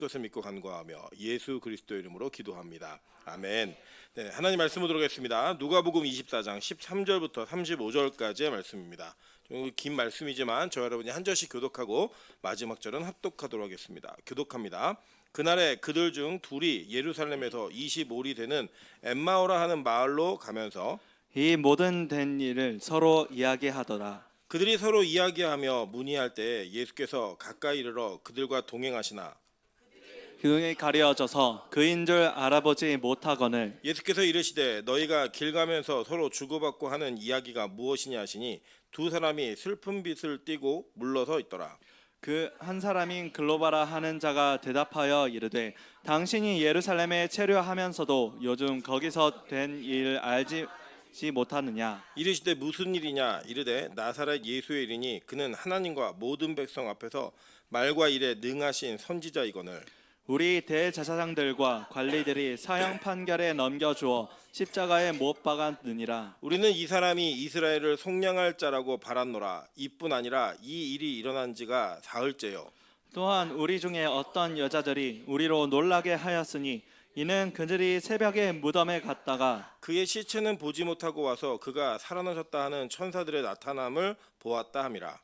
것을 믿고 간구하며 예수 그리스도 이름으로 기도합니다. 아멘. 네, 하나님 말씀 보도록 하겠습니다. 누가복음 24장 13절부터 35절까지의 말씀입니다. 좀 긴 말씀이지만 저 여러분이 한 절씩 교독하고 마지막 절은 합독하도록 하겠습니다. 교독합니다. 그날에 그들 중 둘이 예루살렘에서 25리 되는 엠마오라 하는 마을로 가면서 이 모든 된 일을 서로 이야기하더라. 그들이 서로 이야기하며 문의할 때 예수께서 가까이 이르러 그들과 동행하시나 그의 가려져서 그인 줄 알아보지 못하거늘 예수께서 이르시되 너희가 길 가면서 서로 주고받고 하는 이야기가 무엇이냐 하시니 두 사람이 슬픈 빛을 띠고 물러서 있더라. 그 한 사람인 글로바라 하는 자가 대답하여 이르되 당신이 예루살렘에 체류하면서도 요즘 거기서 된 일 알지 못하느냐. 이르시되 무슨 일이냐 이르되 나사렛 예수의 일이니 그는 하나님과 모든 백성 앞에서 말과 일에 능하신 선지자이거늘 우리 대제사장들과 관리들이 사형 판결에 넘겨주어 십자가에 못 박았느니라. 우리는 이 사람이 이스라엘을 속량할 자라고 바랐노라. 이뿐 아니라 이 일이 일어난 지가 사흘째요. 또한 우리 중에 어떤 여자들이 우리로 놀라게 하였으니 이는 그들이 새벽에 무덤에 갔다가 그의 시체는 보지 못하고 와서 그가 살아나셨다 하는 천사들의 나타남을 보았다 함이라.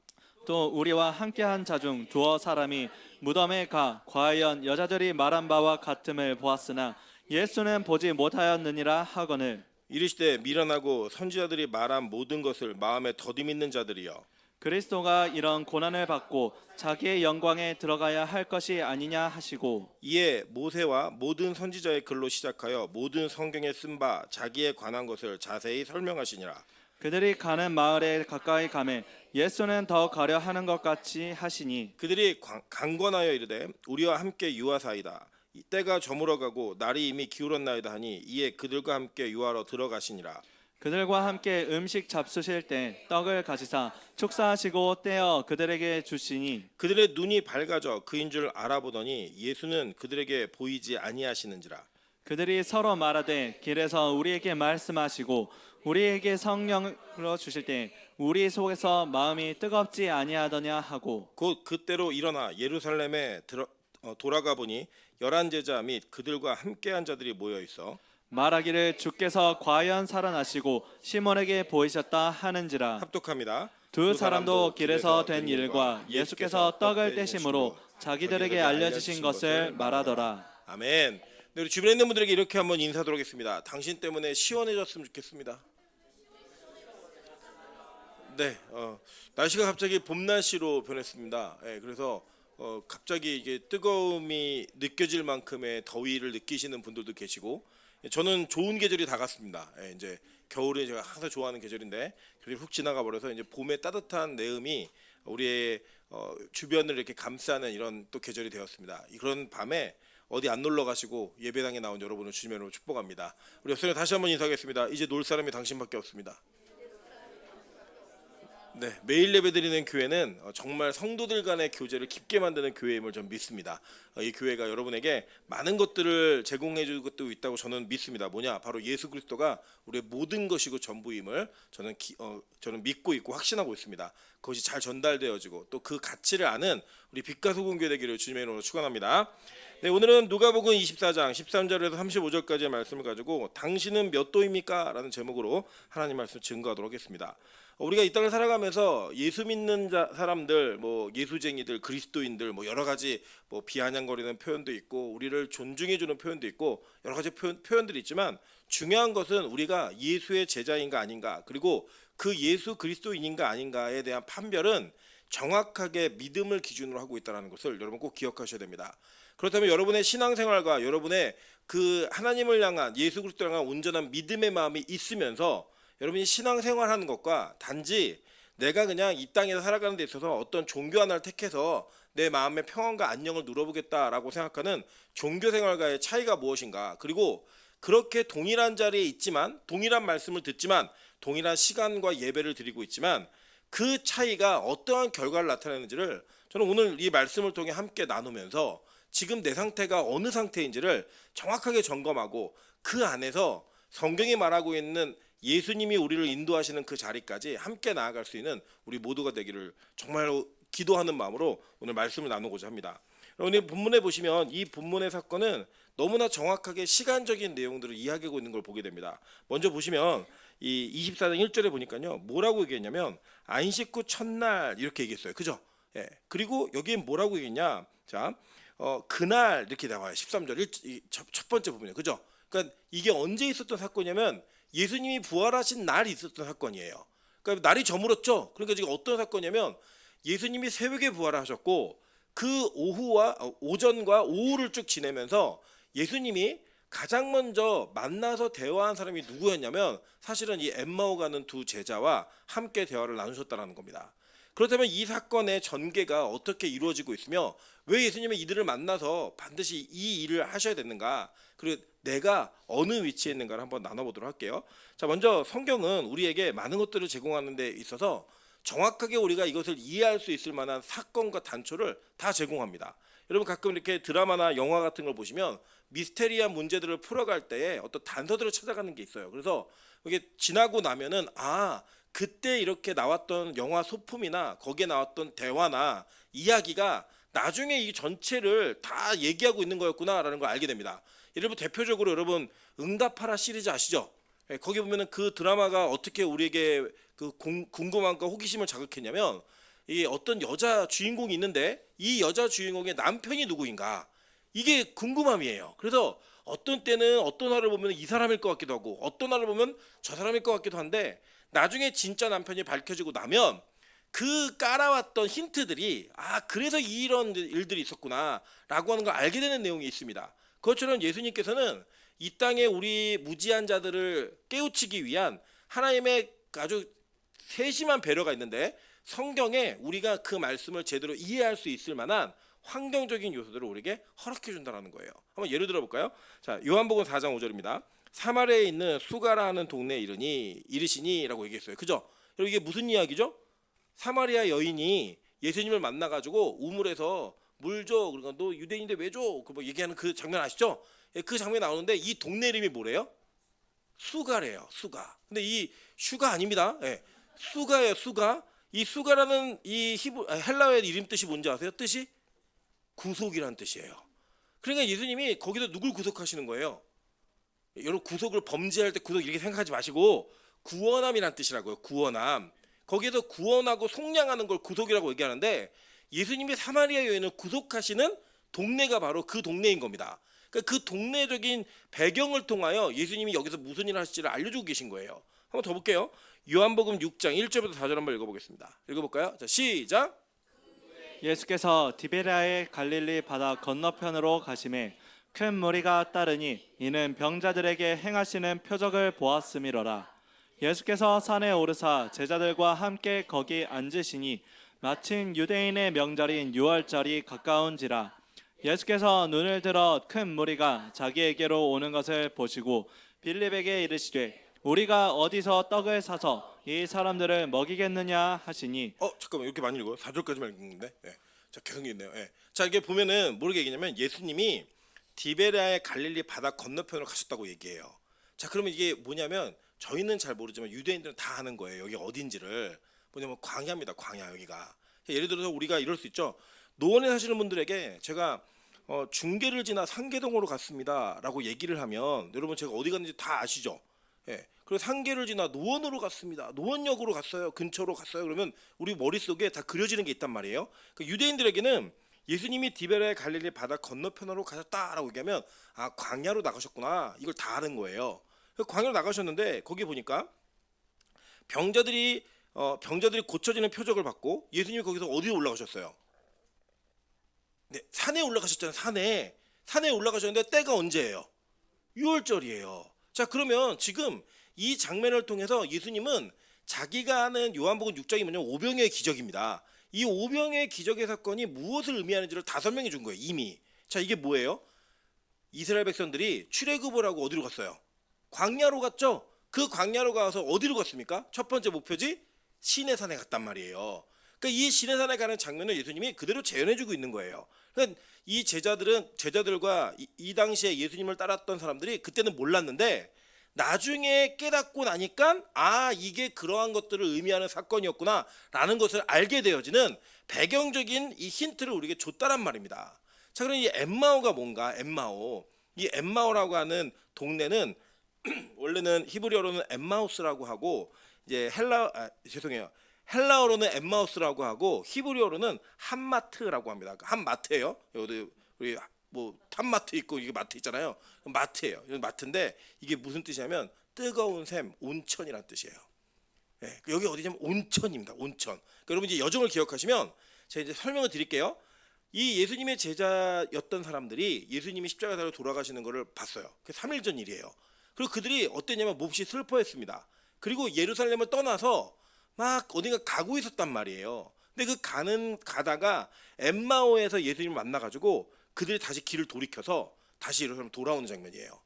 또 우리와 함께한 자 중 두어 사람이 무덤에 가 과연 여자들이 말한 바와 같음을 보았으나 예수는 보지 못하였느니라 하거늘 이르시되 미련하고 선지자들이 말한 모든 것을 마음에 더디 믿는 자들이여 그리스도가 이런 고난을 받고 자기의 영광에 들어가야 할 것이 아니냐 하시고 이에 모세와 모든 선지자의 글로 시작하여 모든 성경에 쓴 바 자기에 관한 것을 자세히 설명하시니라. 그들이 가는 마을에 가까이 가매 예수는 더 가려 하는 것 같이 하시니 그들이 강권하여 이르되 우리와 함께 유하사이다. 때가 저물어가고 날이 이미 기울었나이다 하니 이에 그들과 함께 유하러 들어가시니라. 그들과 함께 음식 잡수실 때 떡을 가지사 축사하시고 떼어 그들에게 주시니 그들의 눈이 밝아져 그인 줄 알아보더니 예수는 그들에게 보이지 아니하시는지라. 그들이 서로 말하되 길에서 우리에게 말씀하시고 우리에게 성령으로 주실 때 우리 속에서 마음이 뜨겁지 아니하더냐 하고 곧 그때로 일어나 예루살렘에 돌아가 보니 11 제자 및 그들과 함께한 자들이 모여 있어 말하기를 주께서 과연 살아나시고 시몬에게 보이셨다 하는지라. 합독합니다. 두 사람도 길에서 된 일과 예수께서 떡을 떼심으로 자기들에게 알려주신 것을 말하더라. 아멘. 네, 우리 주변에 있는 분들에게 이렇게 한번 인사드리도록 하겠습니다. 당신 때문에 시원해졌으면 좋겠습니다. 네, 날씨가 갑자기 봄 날씨로 변했습니다. 그래서 갑자기 이게 뜨거움이 느껴질 만큼의 더위를 느끼시는 분들도 계시고, 저는 좋은 계절이 다 갔습니다. 이제 겨울에 제가 항상 좋아하는 계절인데 계절이 훅 지나가 버려서 이제 봄의 따뜻한 내음이 우리의 주변을 이렇게 감싸는 이런 또 계절이 되었습니다. 그런 밤에 어디 안 놀러 가시고 예배당에 나온 여러분을 주님으로 축복합니다. 우리 옆선에 다시 한번 인사하겠습니다. 이제 놀 사람이 당신밖에 없습니다. 네, 매일 예배드리는 교회는 정말 성도들 간의 교제를 깊게 만드는 교회임을 전 믿습니다. 이 교회가 여러분에게 많은 것들을 제공해 줄 것도 있다고 저는 믿습니다. 뭐냐? 바로 예수 그리스도가 우리의 모든 것이고 전부임을 저는 믿고 있고 확신하고 있습니다. 그것이 잘 전달되어지고 또 그 가치를 아는 우리 빛과 소금 교회 되기를 주님의 이름으로 축원합니다. 네, 오늘은 누가복음 24장 13절에서 35절까지의 말씀을 가지고 당신은 몇 도입니까? 라는 제목으로 하나님 말씀 증거하도록 하겠습니다. 우리가 이 땅을 살아가면서 예수 믿는 사람들, 뭐 예수쟁이들, 그리스도인들, 뭐 여러 가지 뭐 비아냥거리는 표현도 있고 우리를 존중해주는 표현도 있고 여러 가지 표현들이 있지만 중요한 것은 우리가 예수의 제자인가 아닌가 그리고 그 예수 그리스도인인가 아닌가에 대한 판별은 정확하게 믿음을 기준으로 하고 있다는 것을 여러분 꼭 기억하셔야 됩니다. 그렇다면 여러분의 신앙생활과 여러분의 그 하나님을 향한 예수 그리스도를 향한 온전한 믿음의 마음이 있으면서 여러분이 신앙생활하는 것과 단지 내가 그냥 이 땅에서 살아가는 데 있어서 어떤 종교 하나를 택해서 내 마음의 평안과 안녕을 누려보겠다라고 생각하는 종교생활과의 차이가 무엇인가. 그리고 그렇게 동일한 자리에 있지만 동일한 말씀을 듣지만 동일한 시간과 예배를 드리고 있지만 그 차이가 어떠한 결과를 나타내는지를 저는 오늘 이 말씀을 통해 함께 나누면서 지금 내 상태가 어느 상태인지를 정확하게 점검하고 그 안에서 성경이 말하고 있는 예수님이 우리를 인도하시는 그 자리까지 함께 나아갈 수 있는 우리 모두가 되기를 정말로 기도하는 마음으로 오늘 말씀을 나누고자 합니다. 여러분 본문에 보시면 이 본문의 사건은 너무나 정확하게 시간적인 내용들을 이야기하고 있는 걸 보게 됩니다. 먼저 보시면 이 24장 1절에 보니까요. 뭐라고 얘기했냐면 안식 후 첫날 이렇게 얘기했어요. 그죠? 예. 그리고 여기에 뭐라고 얘기했냐? 자, 그날 이렇게 나와요. 13절 첫 번째 부분이에요. 그죠? 그러니까 이게 언제 있었던 사건이냐면 예수님이 부활하신 날이 있었던 사건이에요. 그러니까 날이 저물었죠. 그러니까 지금 어떤 사건이냐면 예수님이 새벽에 부활하셨고 그 오전과 오후를 쭉 지내면서 예수님이 가장 먼저 만나서 대화한 사람이 누구였냐면 사실은 이 엠마오 가는 두 제자와 함께 대화를 나누셨다는 겁니다. 그렇다면 이 사건의 전개가 어떻게 이루어지고 있으며 왜 예수님이 이들을 만나서 반드시 이 일을 하셔야 되는가, 그리고 내가 어느 위치에 있는가를 한번 나눠보도록 할게요. 자, 먼저 성경은 우리에게 많은 것들을 제공하는 데 있어서 정확하게 우리가 이것을 이해할 수 있을 만한 사건과 단초를 다 제공합니다. 여러분 가끔 이렇게 드라마나 영화 같은 걸 보시면 미스테리한 문제들을 풀어갈 때에 어떤 단서들을 찾아가는 게 있어요. 그래서 이게 지나고 나면은 그때 이렇게 나왔던 영화 소품이나 거기에 나왔던 대화나 이야기가 나중에 이 전체를 다 얘기하고 있는 거였구나라는 걸 알게 됩니다. 예를 들면 대표적으로 여러분 응답하라 시리즈 아시죠? 예, 거기 보면은 그 드라마가 어떻게 우리에게 그 궁금함과 호기심을 자극했냐면 이 어떤 여자 주인공이 있는데 이 여자 주인공의 남편이 누구인가, 이게 궁금함이에요. 그래서 어떤 때는 어떤 화를 보면 이 사람일 것 같기도 하고 어떤 화를 보면 저 사람일 것 같기도 한데 나중에 진짜 남편이 밝혀지고 나면 그 깔아왔던 힌트들이 그래서 이런 일들이 있었구나 라고 하는 걸 알게 되는 내용이 있습니다. 그것처럼 예수님께서는 이 땅에 우리 무지한 자들을 깨우치기 위한 하나님의 아주 세심한 배려가 있는데 성경에 우리가 그 말씀을 제대로 이해할 수 있을 만한 환경적인 요소들을 우리에게 허락해 준다는 거예요. 한번 예를 들어 볼까요? 자, 요한복음 4장 5절입니다. 사마리아에 있는 수가라는 동네에 이르시니라고 얘기했어요. 그죠? 그리고 이게 무슨 이야기죠? 사마리아 여인이 예수님을 만나가지고 우물에서 물 줘. 그러니까 너 유대인인데 왜 줘? 뭐 얘기하는 그 장면 아시죠? 그 장면이 나오는데 이 동네 이름이 뭐래요? 수가래요. 수가. 근데 이 슈가 아닙니다. 예. 수가예요. 수가. 이 수가라는 이 헬라어의 이름 뜻이 뭔지 아세요? 뜻이 구속이라는 뜻이에요. 그러니까 예수님이 거기서 누굴 구속하시는 거예요? 여러분 구속을 범죄할 때 구속 이렇게 생각하지 마시고 구원함이라는 뜻이라고요. 구원함. 거기에서 구원하고 속량하는 걸 구속이라고 얘기하는데 예수님이 사마리아 여인을 구속하시는 동네가 바로 그 동네인 겁니다. 그러니까 그 동네적인 배경을 통하여 예수님이 여기서 무슨 일을 하실지를 알려주고 계신 거예요. 한번 더 볼게요. 요한복음 6장 1절부터 4절 한번 읽어보겠습니다. 읽어볼까요? 자, 시작. 예수께서 디베랴의 갈릴리 바다 건너편으로 가심에 큰 무리가 따르니 이는 병자들에게 행하시는 표적을 보았음이로라. 예수께서 산에 오르사 제자들과 함께 거기 앉으시니 마침 유대인의 명절인 유월절이 가까운지라. 예수께서 눈을 들어 큰 무리가 자기에게로 오는 것을 보시고 빌립에게 이르시되 우리가 어디서 떡을 사서 이 사람들을 먹이겠느냐 하시니. 잠깐만, 이렇게 많이 읽어요? 4절까지만 읽는데. 예. 자, 계속 있네요. 예. 자, 이게 보면은 모르게 얘기냐면 예수님이 디베랴의 갈릴리 바다 건너편으로 가셨다고 얘기해요. 자, 그러면 이게 뭐냐면 저희는 잘 모르지만 유대인들은 다 아는 거예요. 여기 어딘지를. 뭐냐면 광야입니다. 광야 여기가. 예를 들어서 우리가 이럴 수 있죠. 노원에 사시는 분들에게 제가 중계를 지나 상계동으로 갔습니다라고 얘기를 하면 여러분 제가 어디 갔는지 다 아시죠? 예. 그리고 상계를 지나 노원으로 갔습니다. 노원역으로 갔어요. 근처로 갔어요. 그러면 우리 머릿속에 다 그려지는 게 있단 말이에요. 그러니까 유대인들에게는 예수님이 디베랴의 갈릴리 바다 건너편으로 가셨다라고 얘기하면 광야로 나가셨구나. 이걸 다 아는 거예요. 광야로 나가셨는데 거기 보니까 병자들이 고쳐지는 표적을 받고 예수님이 거기서 어디로 올라가셨어요? 네, 산에 올라가셨잖아요. 산에 올라가셨는데 때가 언제예요? 6월절이에요. 자, 그러면 지금 이 장면을 통해서 예수님은 자기가 하는 요한복음 6장이 뭐냐면 오병이어의 기적입니다. 이 오병이어의 기적의 사건이 무엇을 의미하는지를 다 설명해 준 거예요. 이미. 자, 이게 뭐예요? 이스라엘 백성들이 출애굽을 하고 어디로 갔어요? 광야로 갔죠. 그 광야로 가서 어디로 갔습니까? 첫 번째 목표지 시내산에 갔단 말이에요. 그러니까 이 시내산에 가는 장면을 예수님이 그대로 재현해주고 있는 거예요. 그러니까 이 제자들과 이 당시에 예수님을 따랐던 사람들이 그때는 몰랐는데 나중에 깨닫고 나니까 이게 그러한 것들을 의미하는 사건이었구나라는 것을 알게 되어지는 배경적인 이 힌트를 우리에게 줬다란 말입니다. 자, 그럼 이 엠마오가 뭔가? 엠마오. 이 엠마오라고 하는 동네는 원래는 히브리어로는 엠마우스라고 하고 이제 죄송해요. 헬라어로는 엠마우스라고 하고 히브리어로는 한마트라고 합니다. 한마트예요. 여기 우리 뭐 탐마트 있고 이게 마트 있잖아요. 마트예요. 이건 마트인데 이게 무슨 뜻이냐면 뜨거운 샘, 온천이란 뜻이에요. 예, 여기 어디냐면 온천입니다. 온천. 그러니까 여러분 이제 여정을 기억하시면 제가 이제 설명을 드릴게요. 이 예수님의 제자였던 사람들이 예수님이 십자가에서 돌아가시는 것을 봤어요. 그 3일 전 일이에요. 그리고 그들이 어땠냐면 몹시 슬퍼했습니다. 그리고 예루살렘을 떠나서 막 어딘가 가고 있었단 말이에요. 근데 그 가다가 엠마오에서 예수님을 만나가지고 그들이 다시 길을 돌이켜서 다시 예루살렘 돌아오는 장면이에요.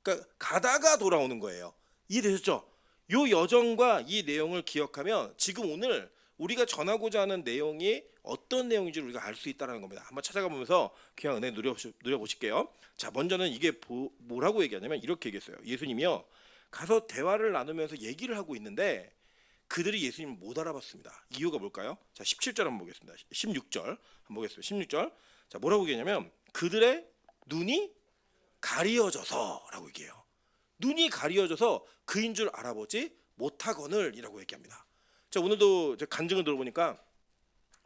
그러니까 가다가 돌아오는 거예요. 이해되셨죠? 요 여정과 이 내용을 기억하면 지금 오늘 우리가 전하고자 하는 내용이 어떤 내용인지 우리가 알 수 있다는 겁니다. 한번 찾아가 보면서 귀한 은혜 누려보실게요. 자, 먼저는 이게 뭐라고 얘기하냐면 이렇게 얘기했어요. 예수님이요, 가서 대화를 나누면서 얘기를 하고 있는데 그들이 예수님을 못 알아봤습니다. 이유가 뭘까요? 자, 17절 한번 보겠습니다. 16절 한번 보겠습니다. 16절. 자, 뭐라고 얘기하냐면 그들의 눈이 가리어져서라고 얘기해요. 눈이 가리어져서 그인 줄 알아보지 못하거늘이라고 얘기합니다. 자, 오늘도 간증을 들어보니까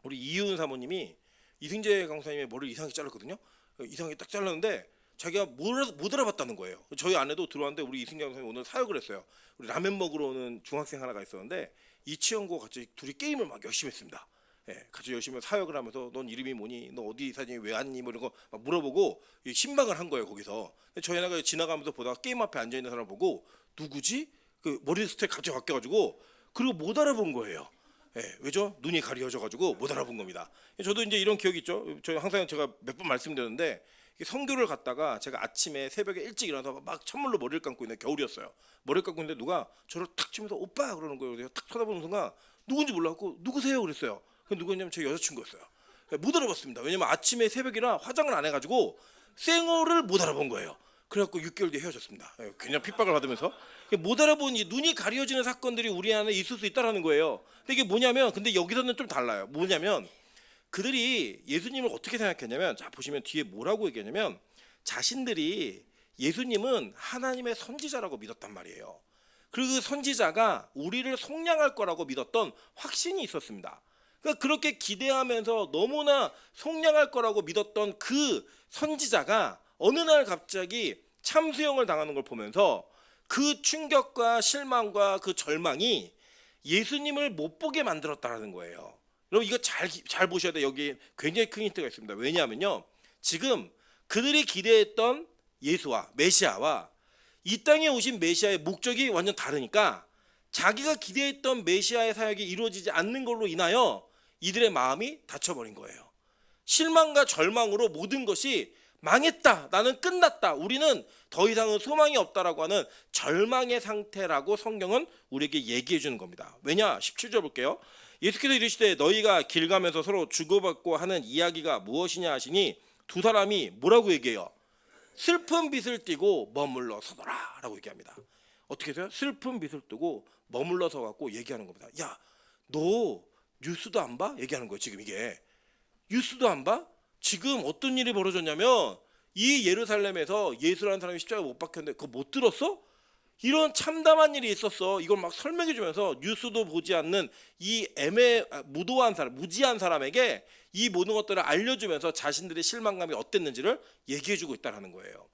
우리 이윤 사모님이 이승재 강사님의 머리를 이상하게 잘랐거든요. 이상하게 딱 잘랐는데 자기가 못 알아봤다는 거예요. 저희 아내도 들어왔는데 우리 이승재 강사님 오늘 사역을 했어요. 우리 라면 먹으러 오는 중학생 하나가 있었는데 이치현과 같이 둘이 게임을 막 열심히 했습니다. 예, 같이 열심히 사역을 하면서 넌 이름이 뭐니? 너 어디 사니? 왜 왔니? 뭐 이런 거 막 물어보고 신방을 한 거예요 거기서. 저희 아내가 지나가면서 보다가 게임 앞에 앉아 있는 사람 보고 누구지? 그 머리 스타일 갑자기 바뀌어가지고 그리고 못 알아본 거예요. 예, 왜죠? 눈이 가려져가지고 못 알아본 겁니다. 저도 이제 이런 기억이 있죠. 저 항상 제가 몇 번 말씀드렸는데 성교를 갔다가 제가 아침에 새벽에 일찍 일어나서 막 찬물로 머리를 감고 있는데 겨울이었어요. 머리를 감고 있는데 누가 저를 탁 치면서 오빠 그러는 거예요. 그래서 탁 쳐다보는 순간 누군지 몰랐고 누구세요? 그랬어요. 그 누구냐면 제 여자친구였어요. 못 알아봤습니다. 왜냐면 아침에 새벽이라 화장을 안 해가지고 쌩얼을 못 알아본 거예요. 그래갖고 6개월 뒤에 헤어졌습니다. 그냥 핍박을 받으면서 못 알아본 이 눈이 가려지는 사건들이 우리 안에 있을 수 있다라는 거예요. 근데 이게 뭐냐면 근데 여기서는 좀 달라요. 뭐냐면 그들이 예수님을 어떻게 생각했냐면 자 보시면 뒤에 뭐라고 얘기하냐면 자신들이 예수님은 하나님의 선지자라고 믿었단 말이에요. 그리고 그 선지자가 우리를 속량할 거라고 믿었던 확신이 있었습니다. 그러니까 그렇게 기대하면서 너무나 속량할 거라고 믿었던 그 선지자가 어느 날 갑자기 참수형을 당하는 걸 보면서 그 충격과 실망과 그 절망이 예수님을 못 보게 만들었다는 거예요. 여러분 이거 잘 보셔야 돼요. 여기 굉장히 큰 힌트가 있습니다. 왜냐하면요, 지금 그들이 기대했던 예수와 메시아와 이 땅에 오신 메시아의 목적이 완전 다르니까 자기가 기대했던 메시아의 사역이 이루어지지 않는 걸로 인하여 이들의 마음이 닫혀버린 거예요. 실망과 절망으로 모든 것이 망했다, 나는 끝났다, 우리는 더 이상은 소망이 없다라고 하는 절망의 상태라고 성경은 우리에게 얘기해 주는 겁니다. 왜냐? 17절 볼게요. 예수께서 이르시되 너희가 길 가면서 서로 주고받고 하는 이야기가 무엇이냐 하시니 두 사람이 뭐라고 얘기해요? 슬픈 빛을 띠고 머물러 서더라 라고 얘기합니다. 어떻게 해서요? 슬픈 빛을 띠고 머물러 서 갖고 얘기하는 겁니다. 야, 너 뉴스도 안 봐? 얘기하는 거예요. 지금 이게 뉴스도 안 봐? 지금 어떤 일이 벌어졌냐면 이 예루살렘에서 예수라는 사람이 십자가에 못 박혔는데 그거 못 들었어? 이런 참담한 일이 있었어. 이걸 막 설명해 주면서 뉴스도 보지 않는 이 무도한 사람, 무지한 사람에게 이 모든 것들을 알려주면서 자신들의 실망감이 어땠는지를 얘기해 주고 있다는 거예요.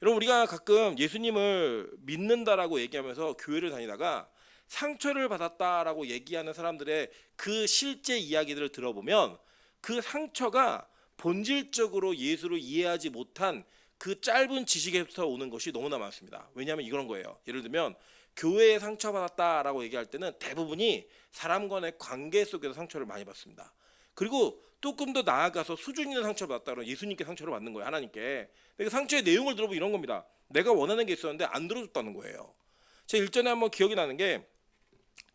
여러분 우리가 가끔 예수님을 믿는다라고 얘기하면서 교회를 다니다가 상처를 받았다라고 얘기하는 사람들의 그 실제 이야기들을 들어보면 그 상처가 본질적으로 예수를 이해하지 못한 그 짧은 지식에서 오는 것이 너무나 많습니다. 왜냐하면 이런 거예요. 예를 들면 교회에 상처받았다라고 얘기할 때는 대부분이 사람 간의 관계 속에서 상처를 많이 받습니다. 그리고 조금 더 나아가서 수준 있는 상처를 받았다 그러면 예수님께 상처를 받는 거예요. 하나님께. 그 상처의 내용을 들어보면 이런 겁니다. 내가 원하는 게 있었는데 안 들어줬다는 거예요. 제가 일전에 한번 기억이 나는 게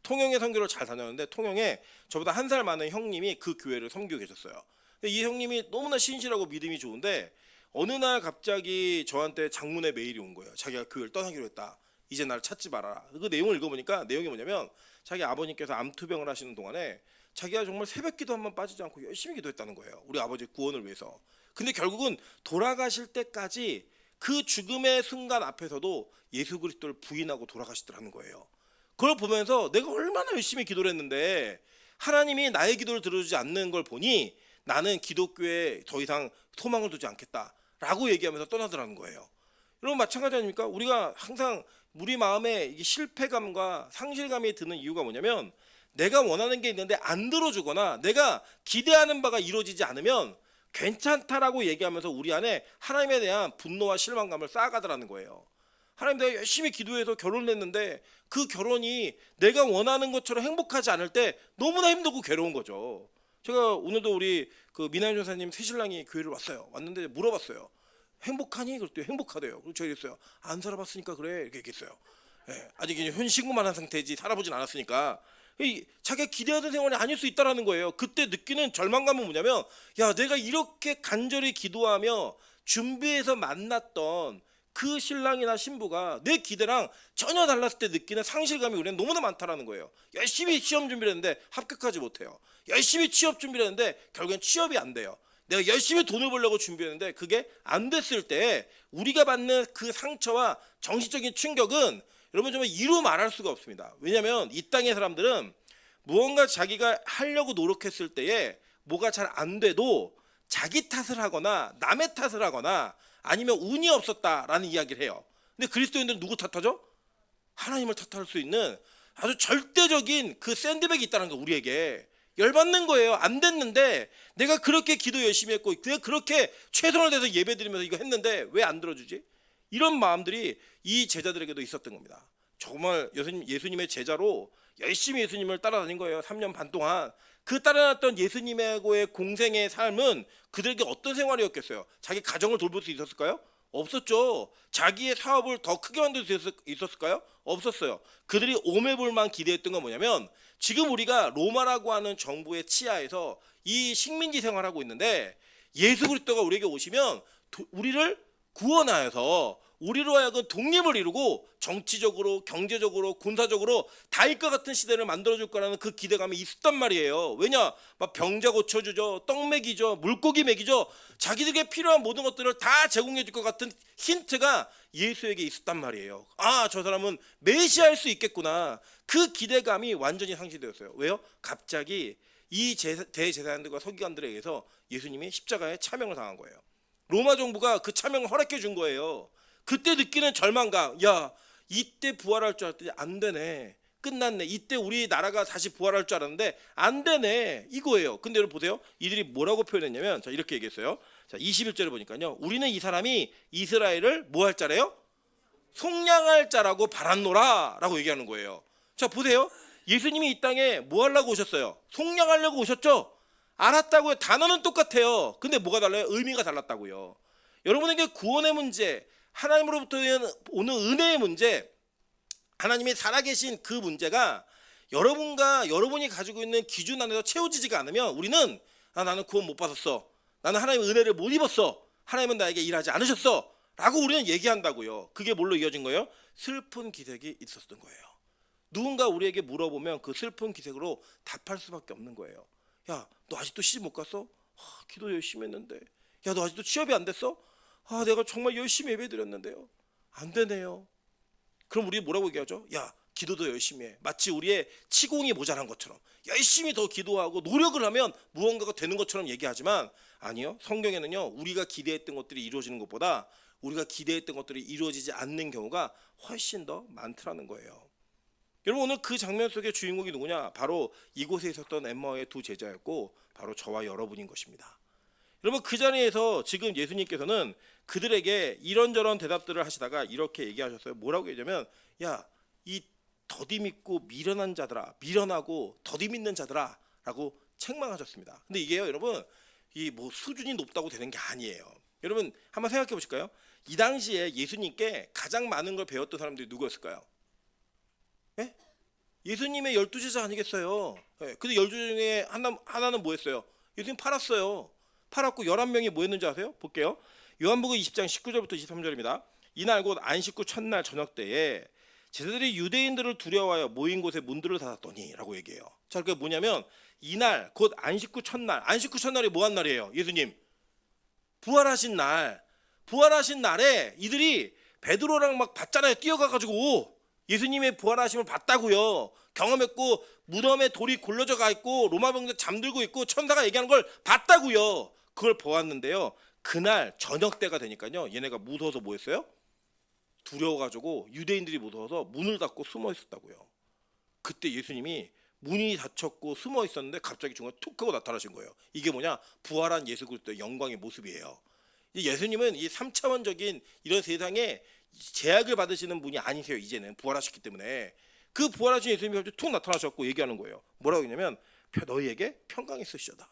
통영에 선교를 잘 다녔는데 통영에 저보다 한 살 많은 형님이 그 교회를 섬기고 계셨어요. 이 형님이 너무나 신실하고 믿음이 좋은데 어느 날 갑자기 저한테 장문의 메일이 온 거예요. 자기가 교회를 떠나기로 했다. 이제 나를 찾지 말아라. 그 내용을 읽어보니까 내용이 뭐냐면 자기 아버님께서 암투병을 하시는 동안에 자기가 정말 새벽기도 한 번 빠지지 않고 열심히 기도했다는 거예요. 우리 아버지 구원을 위해서. 근데 결국은 돌아가실 때까지 그 죽음의 순간 앞에서도 예수 그리스도를 부인하고 돌아가시더라는 거예요. 그걸 보면서 내가 얼마나 열심히 기도를 했는데 하나님이 나의 기도를 들어주지 않는 걸 보니 나는 기독교에 더 이상 소망을 두지 않겠다라고 얘기하면서 떠나더라는 거예요. 여러분 마찬가지 아닙니까? 우리가 항상 우리 마음에 이게 실패감과 상실감이 드는 이유가 뭐냐면 내가 원하는 게 있는데 안 들어주거나 내가 기대하는 바가 이루어지지 않으면 괜찮다라고 얘기하면서 우리 안에 하나님에 대한 분노와 실망감을 쌓아가더라는 거예요. 하나님, 내가 열심히 기도해서 결혼을 했는데 그 결혼이 내가 원하는 것처럼 행복하지 않을 때 너무나 힘들고 괴로운 거죠. 제가 오늘도 우리 그 미나연 전사님 새신랑이 교회를 왔는데 물어봤어요. 행복하니? 그랬더니 행복하대요. 그래서 제가 그랬어요. 안 살아봤으니까 그래, 이렇게 얘기했어요. 예, 아직 현신고만 한 상태지 살아보진 않았으니까. 자기가 기대하던 생활이 아닐 수 있다라는 거예요. 그때 느끼는 절망감은 뭐냐면, 야, 내가 이렇게 간절히 기도하며 준비해서 만났던 그 신랑이나 신부가 내 기대랑 전혀 달랐을 때 느끼는 상실감이 우리는 너무나 많다라는 거예요. 열심히 시험 준비를 했는데 합격하지 못해요. 열심히 취업 준비를 했는데 결국엔 취업이 안 돼요. 내가 열심히 돈을 벌려고 준비했는데 그게 안 됐을 때 우리가 받는 그 상처와 정신적인 충격은 여러분 정말 이루 말할 수가 없습니다. 왜냐하면 이 땅의 사람들은 무언가 자기가 하려고 노력했을 때에 뭐가 잘 안 돼도 자기 탓을 하거나 남의 탓을 하거나 아니면 운이 없었다라는 이야기를 해요. 근데 그리스도인들은 누구 탓하죠? 하나님을 탓할 수 있는 아주 절대적인 그 샌드백이 있다는 거, 우리에게 열받는 거예요. 안 됐는데 내가 그렇게 기도 열심히 했고 내가 그렇게 최선을 다해서 예배드리면서 이거 했는데 왜 안 들어주지? 이런 마음들이 이 제자들에게도 있었던 겁니다. 정말 예수님의 제자로 열심히 예수님을 따라다닌 거예요. 3년 반 동안. 그 따라다녔던 예수님하고의 공생의 삶은 그들에게 어떤 생활이었겠어요? 자기 가정을 돌볼 수 있었을까요? 없었죠. 자기의 사업을 더 크게 만들 수 있었을까요? 없었어요. 그들이 오매볼만 기대했던 건 뭐냐면, 지금 우리가 로마라고 하는 정부의 치하에서 이 식민지 생활하고 있는데 예수 그리스도가 우리에게 오시면 우리를 구원하여서 우리로 하여금 독립을 이루고 정치적으로, 경제적으로, 군사적으로 다윗과 같은 시대를 만들어줄 거라는 그 기대감이 있었단 말이에요. 왜냐? 막 병자 고쳐주죠, 떡 먹이죠, 물고기 먹이죠. 자기들에게 필요한 모든 것들을 다 제공해 줄 것 같은 힌트가 예수에게 있었단 말이에요. 아, 저 사람은 메시아일 수 있겠구나. 그 기대감이 완전히 상실되었어요. 왜요? 갑자기 이 대제사장들과 서기관들에 의해서 예수님이 십자가에 차명을 당한 거예요. 로마 정부가 그 차명을 허락해 준 거예요. 그때 느끼는 절망감, 야, 이때 부활할 줄 알았더니 안 되네, 끝났네, 이때 우리 나라가 다시 부활할 줄 알았는데 안 되네, 이거예요. 근데 여러분 보세요, 이들이 뭐라고 표현했냐면, 자, 이렇게 얘기했어요. 자, 21절에 보니까요, 우리는 이 사람이 이스라엘을 뭐 할 자래요? 속량할 자라고 바랐노라 라고 얘기하는 거예요. 자, 보세요, 예수님이 이 땅에 뭐 하려고 오셨어요? 속량하려고 오셨죠? 알았다고요. 단어는 똑같아요. 근데 뭐가 달라요? 의미가 달랐다고요. 여러분에게 구원의 문제, 하나님으로부터 오는 은혜의 문제, 하나님이 살아계신 그 문제가 여러분이 가지고 있는 기준 안에서 채워지지가 않으면 우리는, 아, 나는 구원 못 받았어, 나는 하나님의 은혜를 못 입었어, 하나님은 나에게 일하지 않으셨어 라고 우리는 얘기한다고요. 그게 뭘로 이어진 거예요? 슬픈 기색이 있었던 거예요. 누군가 우리에게 물어보면 그 슬픈 기색으로 답할 수밖에 없는 거예요. 야, 너 아직도 시집 못 갔어? 기도 열심히 했는데. 야, 너 아직도 취업이 안 됐어? 아, 내가 정말 열심히 예배드렸는데요, 안 되네요. 그럼 우리 뭐라고 얘기하죠? 야, 기도도 열심히 해. 마치 우리의 치공이 모자란 것처럼 열심히 더 기도하고 노력을 하면 무언가가 되는 것처럼 얘기하지만, 아니요, 성경에는요, 우리가 기대했던 것들이 이루어지는 것보다 우리가 기대했던 것들이 이루어지지 않는 경우가 훨씬 더 많더라는 거예요. 여러분, 오늘 그 장면 속의 주인공이 누구냐? 바로 이곳에 있었던 엠마오의 두 제자였고 바로 저와 여러분인 것입니다. 여러분, 그 자리에서 지금 예수님께서는 그들에게 이런저런 대답들을 하시다가 이렇게 얘기하셨어요. 뭐라고 얘기하면, 야, 이 더디 믿고 미련한 자들아, 미련하고 더디 믿는 자들아 라고 책망하셨습니다. 근데 이게요, 여러분, 이 뭐 수준이 높다고 되는 게 아니에요. 여러분, 한번 생각해 보실까요? 이 당시에 예수님께 가장 많은 걸 배웠던 사람들이 누구였을까요? 예? 예수님의 12제자 아니겠어요? 예. 근데 12제자 중에 하나는 뭐 했어요? 예수님 팔았어요. 팔았고 11명이 뭐 했는지 아세요? 볼게요. 요한복음 20장 19절부터 23절입니다. 이날 곧 안식 후 첫날 저녁 때에 제자들이 유대인들을 두려워하여 모인 곳에 문들을 닫았더니 라고 얘기해요. 자, 그게 뭐냐면 이날 곧 안식 후 첫날, 안식 후 첫날이 뭐 한 날이에요? 예수님 부활하신 날에 이들이 베드로랑 막 봤잖아요. 뛰어가가지고 예수님의 부활하심을 봤다고요. 경험했고 무덤에 돌이 골려져 가 있고 로마 병사 잠들고 있고 천사가 얘기하는 걸 봤다고요. 그걸 보았는데요. 그날 저녁 때가 되니까요. 얘네가 무서워서 뭐 했어요? 두려워가지고 유대인들이 무서워서 문을 닫고 숨어 있었다고요. 그때 예수님이 문이 닫혔고 숨어 있었는데 갑자기 중간에 툭 하고 나타나신 거예요. 이게 뭐냐? 부활한 예수 그리스도의 영광의 모습이에요. 예수님은 이 3차원적인 이런 세상에 제약을 받으시는 분이 아니세요. 이제는 부활하셨기 때문에. 그 부활하신 예수님이 갑자기 툭 나타나셨고 얘기하는 거예요. 뭐라고 했냐면 너희에게 평강이 있으시다.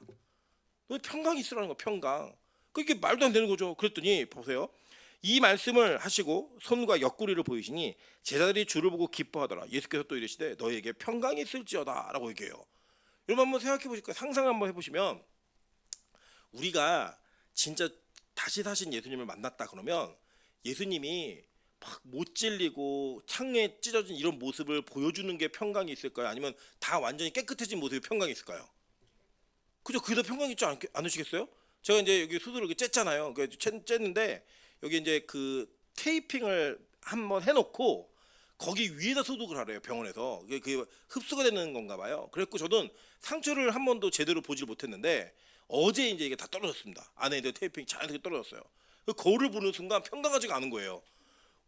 너희 평강이 있으라는 거. 평강. 그게 말도 안 되는 거죠. 그랬더니 보세요. 이 말씀을 하시고 손과 옆구리를 보이시니 제자들이 주를 보고 기뻐하더라. 예수께서 또 이르시되 너희에게 평강이 있을지어다 라고 얘기해요. 여러분 한번 생각해 보실까요? 상상 한번 해보시면 우리가 진짜 다시 사신 예수님을 만났다 그러면 예수님이 막 못 찔리고 창에 찢어진 이런 모습을 보여주는 게 평강이 있을까요? 아니면 다 완전히 깨끗해진 모습이 평강이 있을까요? 그죠? 그게 더 평강 있지 않으시겠어요? 제가 이제 여기 수술을 이렇게 쬐잖아요. 쬐는데 여기 이제 그 테이핑을 한번 해놓고 거기 위에다 소독을 하래요. 병원에서. 그게 흡수가 되는 건가 봐요. 그래갖고 저는 상처를 한 번도 제대로 보질 못했는데 어제 이제 이게 다 떨어졌습니다. 안에 이제 테이핑이 자연스럽게 떨어졌어요. 그 거울을 보는 순간 평강하지가 않은 거예요.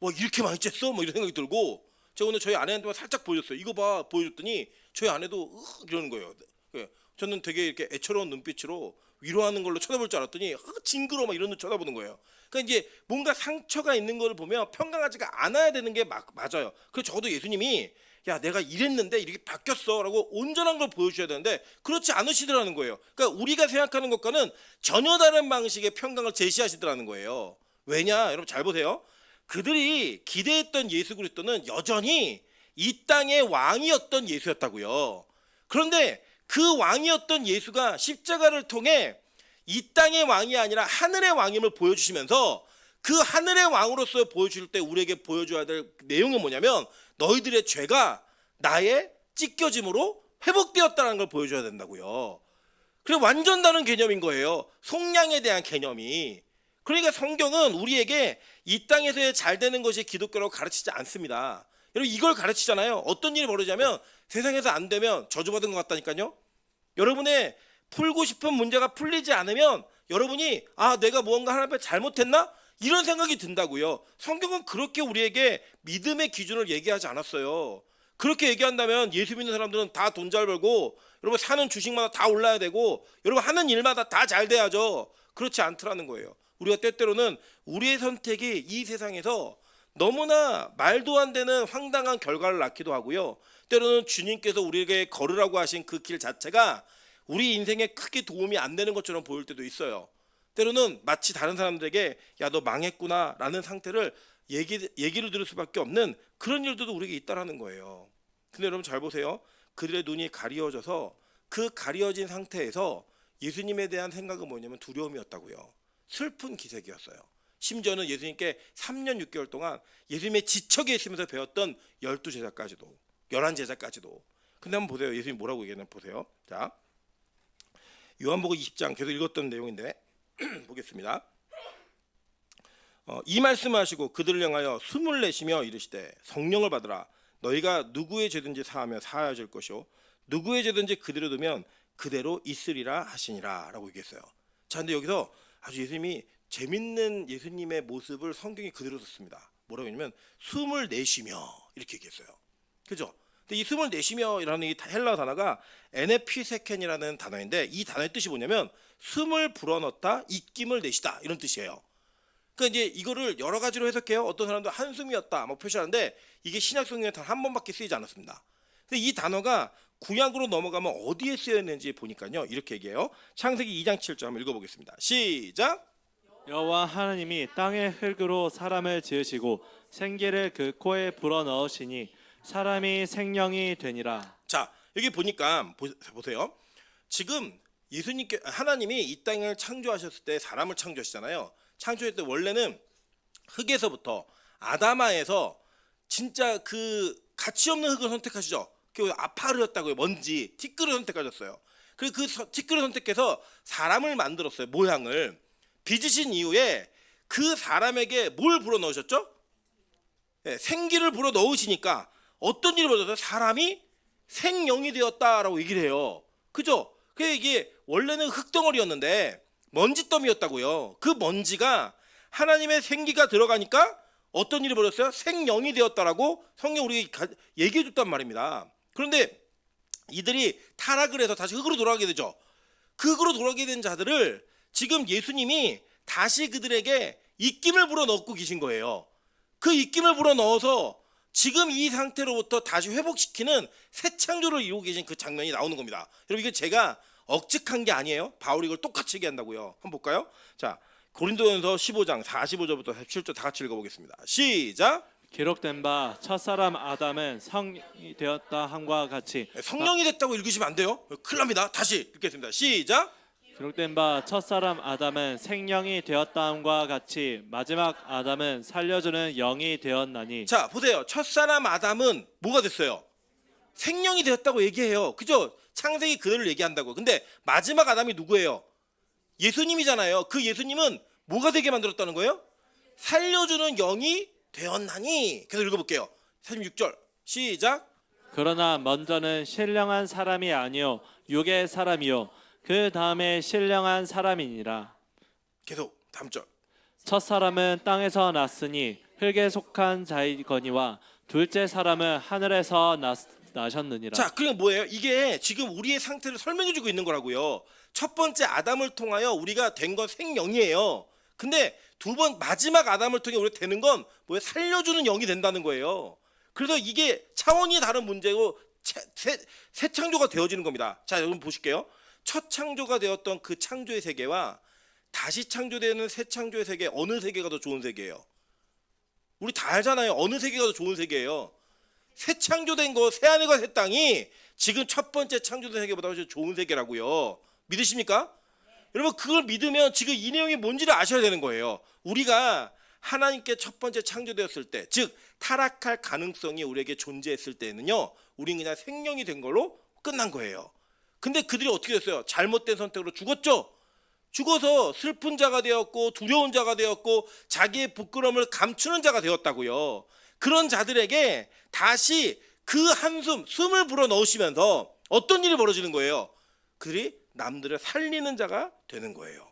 와, 이렇게 많이 쬐어? 뭐 이런 생각이 들고 제가 오늘 저희 아내한테 살짝 보여줬어요. 이거 봐. 보여줬더니 저희 아내도 이러는 거예요. 저는 되게 이렇게 애처로운 눈빛으로 위로하는 걸로 쳐다볼 줄 알았더니 징그러워 막 이런 눈 쳐다보는 거예요. 그러니까 이제 뭔가 상처가 있는 걸 보면 평강하지가 않아야 되는 게 맞아요. 그래서 적어도 예수님이 야 내가 이랬는데 이렇게 바뀌었어 라고 온전한 걸 보여주셔야 되는데 그렇지 않으시더라는 거예요. 그러니까 우리가 생각하는 것과는 전혀 다른 방식의 평강을 제시하시더라는 거예요. 왜냐? 여러분 잘 보세요. 그들이 기대했던 예수 그리스도는 여전히 이 땅의 왕이었던 예수였다고요. 그런데 그 왕이었던 예수가 십자가를 통해 이 땅의 왕이 아니라 하늘의 왕임을 보여주시면서 그 하늘의 왕으로서 보여줄 때 우리에게 보여줘야 될 내용은 뭐냐면 너희들의 죄가 나의 찢겨짐으로 회복되었다는 걸 보여줘야 된다고요. 그래 완전 다른 개념인 거예요. 속량에 대한 개념이. 그러니까 성경은 우리에게 이 땅에서의 잘 되는 것이 기독교라고 가르치지 않습니다. 여러분 이걸 가르치잖아요. 어떤 일이 벌어지냐면 세상에서 안 되면 저주받은 것 같다니까요. 여러분의 풀고 싶은 문제가 풀리지 않으면 여러분이 내가 무언가 하나님 앞에 잘못했나? 이런 생각이 든다고요. 성경은 그렇게 우리에게 믿음의 기준을 얘기하지 않았어요. 그렇게 얘기한다면 예수 믿는 사람들은 다 돈 잘 벌고 여러분 사는 주식마다 다 올라야 되고 여러분 하는 일마다 다 잘 돼야죠. 그렇지 않더라는 거예요. 우리가 때때로는 우리의 선택이 이 세상에서 너무나 말도 안 되는 황당한 결과를 낳기도 하고요. 때로는 주님께서 우리에게 걸으라고 하신 그 길 자체가 우리 인생에 크게 도움이 안 되는 것처럼 보일 때도 있어요. 때로는 마치 다른 사람들에게 야 너 망했구나 라는 상태를 얘기를 들을 수밖에 없는 그런 일들도 우리에게 있다라는 거예요. 근데 여러분 잘 보세요. 그들의 눈이 가리워져서 그 가리워진 상태에서 예수님에 대한 생각은 뭐냐면 두려움이었다고요. 슬픈 기색이었어요. 심지어는 예수님께 3년 6개월 동안 예수님의 지척에 있으면서 배웠던 12제자까지도 11제자까지도. 근데 한번 보세요. 예수님 뭐라고 얘기하나 보세요. 자, 요한복음 20장 계속 읽었던 내용인데 보겠습니다. 이 말씀을 하시고 그들을 향하여 숨을 내쉬며 이르시되 성령을 받으라. 너희가 누구의 죄든지 사하면 사하여질 것이요 누구의 죄든지 그대로 두면 그대로 있으리라 하시니라 라고 얘기했어요. 자, 근데 여기서 아주 예수님이 재밌는 예수님의 모습을 성경이 그대로 썼습니다. 뭐라고 했냐면 숨을 내쉬며 이렇게 얘기했어요. 그죠? 근데 이 숨을 내쉬며라는 이 헬라어 단어가 에네피세켄이라는 단어인데 이 단어의 뜻이 뭐냐면 숨을 불어넣다, 입김을 내쉬다 이런 뜻이에요. 그러니까 이제 이거를 여러 가지로 해석해요. 어떤 사람도 한숨이었다 뭐 표시하는데 이게 신약 성경에 단 한 번밖에 쓰이지 않았습니다. 근데 이 단어가 구약으로 넘어가면 어디에 쓰여 있는지 보니까요. 이렇게 얘기해요. 창세기 2장 7절 한번 읽어보겠습니다. 시작. 여호와 하나님이 땅의 흙으로 사람을 지으시고 생기를 그 코에 불어넣으시니 사람이 생명이 되니라. 자, 여기 보니까 보세요. 지금 예수님께 하나님이 이 땅을 창조하셨을 때 사람을 창조하시잖아요. 창조할 때 원래는 흙에서부터 아담아에서 진짜 그 가치 없는 흙을 선택하시죠. 그 아파르였다고요. 먼지, 티끌을 선택하셨어요. 그리고 그 티끌을 선택해서 사람을 만들었어요. 모양을. 빚으신 이후에 그 사람에게 뭘 불어 넣으셨죠? 네, 생기를 불어 넣으시니까 어떤 일이 벌어져서 사람이 생명이 되었다라고 얘기를 해요. 그죠? 그게 이게 원래는 흙덩어리였는데 먼지더미였다고요. 그 먼지가 하나님의 생기가 들어가니까 어떤 일이 벌어졌어요? 생명이 되었다라고 성경 우리 얘기해 줬단 말입니다. 그런데 이들이 타락을 해서 다시 흙으로 돌아가게 되죠. 그 흙으로 돌아가게 된 자들을 지금 예수님이 다시 그들에게 입김을 불어 넣고 계신 거예요. 그 입김을 불어 넣어서 지금 이 상태로부터 다시 회복시키는 새 창조를 이루고 계신 그 장면이 나오는 겁니다. 여러분 이거 제가 억측한 게 아니에요. 바울이 이걸 똑같이 얘기한다고요. 한번 볼까요? 자, 고린도전서 15장 45절부터 47절 다 같이 읽어보겠습니다. 시작. 기록된 바 첫사람 아담은 성이 되었다 함과 같이 성령이 됐다고 읽으시면 안 돼요. 큰일 납니다. 다시 읽겠습니다. 시작. 기록된 바 첫사람 아담은 생령이 되었다함과 같이 마지막 아담은 살려주는 영이 되었나니. 자, 보세요. 첫사람 아담은 뭐가 됐어요? 생령이 되었다고 얘기해요. 그죠? 창세기 그대로 얘기한다고. 근데 마지막 아담이 누구예요? 예수님이잖아요. 그 예수님은 뭐가 되게 만들었다는 거예요? 살려주는 영이 되었나니. 계속 읽어볼게요. 46절 시작. 그러나 먼저는 신령한 사람이 아니요 육의 사람이요 그 다음에 신령한 사람이니라. 계속 다음 절. 첫 사람은 땅에서 났으니 흙에 속한 자이거니와 둘째 사람은 하늘에서 나셨느니라. 자, 그게 뭐예요? 이게 지금 우리의 상태를 설명해 주고 있는 거라고요. 첫 번째 아담을 통하여 우리가 된 건 생령이에요. 근데 두 번 마지막 아담을 통해 우리가 되는 건 뭐예요? 살려주는 영이 된다는 거예요. 그래서 이게 차원이 다른 문제고 새 창조가 되어지는 겁니다. 자, 여러분 보실게요. 첫 창조가 되었던 그 창조의 세계와 다시 창조되는 새 창조의 세계, 어느 세계가 더 좋은 세계예요? 우리 다 알잖아요. 어느 세계가 더 좋은 세계예요? 새 창조된 거, 새 하늘과 새 땅이 지금 첫 번째 창조된 세계보다 훨씬 좋은 세계라고요. 믿으십니까? 여러분 그걸 믿으면 지금 이 내용이 뭔지를 아셔야 되는 거예요. 우리가 하나님께 첫 번째 창조되었을 때, 즉 타락할 가능성이 우리에게 존재했을 때는요, 우리는 그냥 생명이 된 걸로 끝난 거예요. 근데 그들이 어떻게 됐어요? 잘못된 선택으로 죽었죠. 죽어서 슬픈 자가 되었고 두려운 자가 되었고 자기의 부끄러움을 감추는 자가 되었다고요. 그런 자들에게 다시 그 한숨, 숨을 불어 넣으시면서 어떤 일이 벌어지는 거예요? 그들이 남들을 살리는 자가 되는 거예요.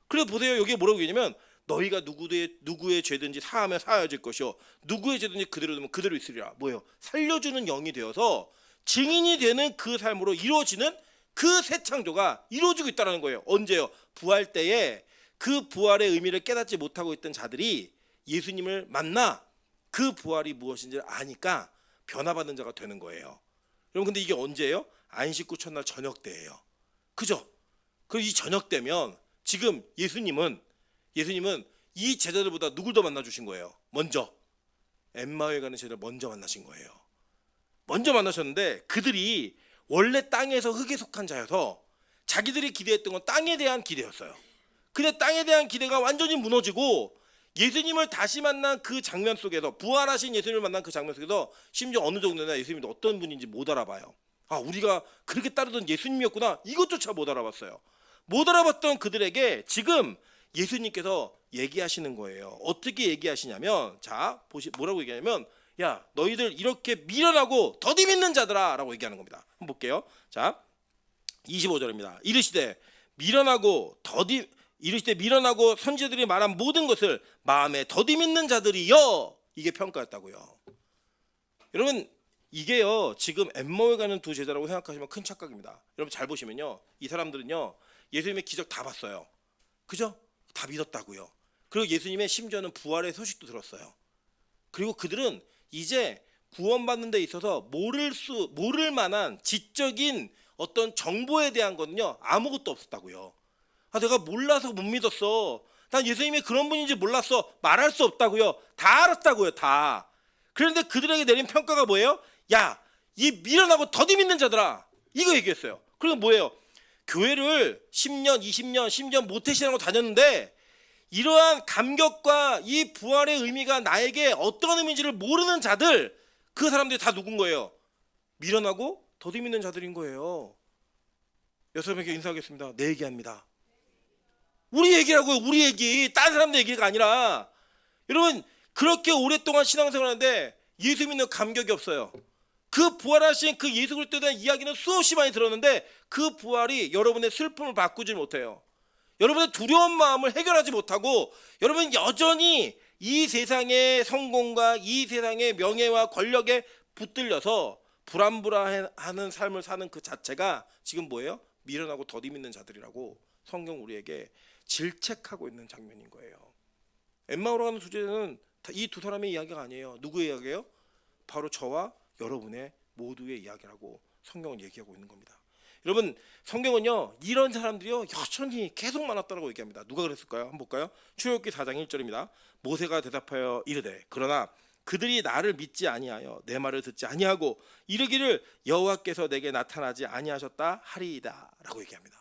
그래서 보세요. 여기에 뭐라고 얘기냐면 너희가 누구의 죄든지 사하면 사하여질 것이요 누구의 죄든지 그대로 두면 그대로 있으리라. 뭐예요? 살려주는 영이 되어서 증인이 되는 그 삶으로 이루어지는 그 새 창조가 이루어지고 있다는 거예요. 언제요? 부활 때에 그 부활의 의미를 깨닫지 못하고 있던 자들이 예수님을 만나 그 부활이 무엇인지를 아니까 변화받는 자가 되는 거예요. 여러분 근데 이게 언제예요? 안식 후 첫날 저녁 때예요. 그죠? 그리고 이 저녁 때면 지금 예수님은 이 제자들보다 누굴 더 만나 주신 거예요? 먼저 엠마오에 가는 제자를 먼저 만나신 거예요. 먼저 만나셨는데 그들이 원래 땅에서 흙에 속한 자여서 자기들이 기대했던 건 땅에 대한 기대였어요. 근데 땅에 대한 기대가 완전히 무너지고 예수님을 다시 만난 그 장면 속에서 부활하신 예수님을 만난 그 장면 속에서 심지어 어느 정도나 예수님이 어떤 분인지 못 알아봐요. 아, 우리가 그렇게 따르던 예수님이었구나. 이것조차 못 알아봤어요. 못 알아봤던 그들에게 지금 예수님께서 얘기하시는 거예요. 어떻게 얘기하시냐면 자, 뭐라고 얘기하냐면 야, 너희들 이렇게 미련하고 더디 믿는 자들아 라고 얘기하는 겁니다. 한번 볼게요. 자, 25절입니다. 이르시되 미련하고 선지자들이 말한 모든 것을 마음에 더디 믿는 자들이여. 이게 평가였다고요. 여러분 이게요 지금 엠마오에 가는 두 제자라고 생각하시면 큰 착각입니다. 여러분 잘 보시면요 이 사람들은요 예수님의 기적 다 봤어요. 그죠? 다 믿었다고요. 그리고 예수님의 심지어는 부활의 소식도 들었어요. 그리고 그들은 이제 구원받는 데 있어서 모를 만한 지적인 어떤 정보에 대한 거는요 아무것도 없었다고요. 아, 내가 몰라서 못 믿었어. 난 예수님이 그런 분인지 몰랐어. 말할 수 없다고요. 다 알았다고요. 다. 그런데 그들에게 내린 평가가 뭐예요? 야, 이 미련하고 더디 믿는 자들아. 이거 얘기했어요. 그리고 뭐예요? 교회를 10년, 20년, 심지어 모태신앙으로 다녔는데 이러한 감격과 이 부활의 의미가 나에게 어떤 의미인지를 모르는 자들, 그 사람들이 다 누군 거예요? 미련하고 더디 믿는 자들인 거예요. 여러분에게 인사하겠습니다. 내 얘기합니다. 우리 얘기라고요. 우리 얘기. 다른 사람들 얘기가 아니라. 여러분 그렇게 오랫동안 신앙생활하는데 예수 믿는 감격이 없어요. 그 부활하신 그 예수 그리스도에 대한 이야기는 수없이 많이 들었는데 그 부활이 여러분의 슬픔을 바꾸지 못해요. 여러분의 두려운 마음을 해결하지 못하고 여러분 여전히 이 세상의 성공과 이 세상의 명예와 권력에 붙들려서 불안불안하는 삶을 사는 그 자체가 지금 뭐예요? 미련하고 더디 믿는 자들이라고 성경 우리에게 질책하고 있는 장면인 거예요. 엠마오로 가는 주제는 이 두 사람의 이야기가 아니에요. 누구의 이야기예요? 바로 저와 여러분의 모두의 이야기라고 성경은 얘기하고 있는 겁니다. 여러분 성경은요 이런 사람들이요 여전히 계속 많았다고 얘기합니다. 누가 그랬을까요? 한번 볼까요? 출애굽기 4장 1절입니다. 모세가 대답하여 이르되 그러나 그들이 나를 믿지 아니하여 내 말을 듣지 아니하고 이르기를 여호와께서 내게 나타나지 아니하셨다 하리이다 라고 얘기합니다.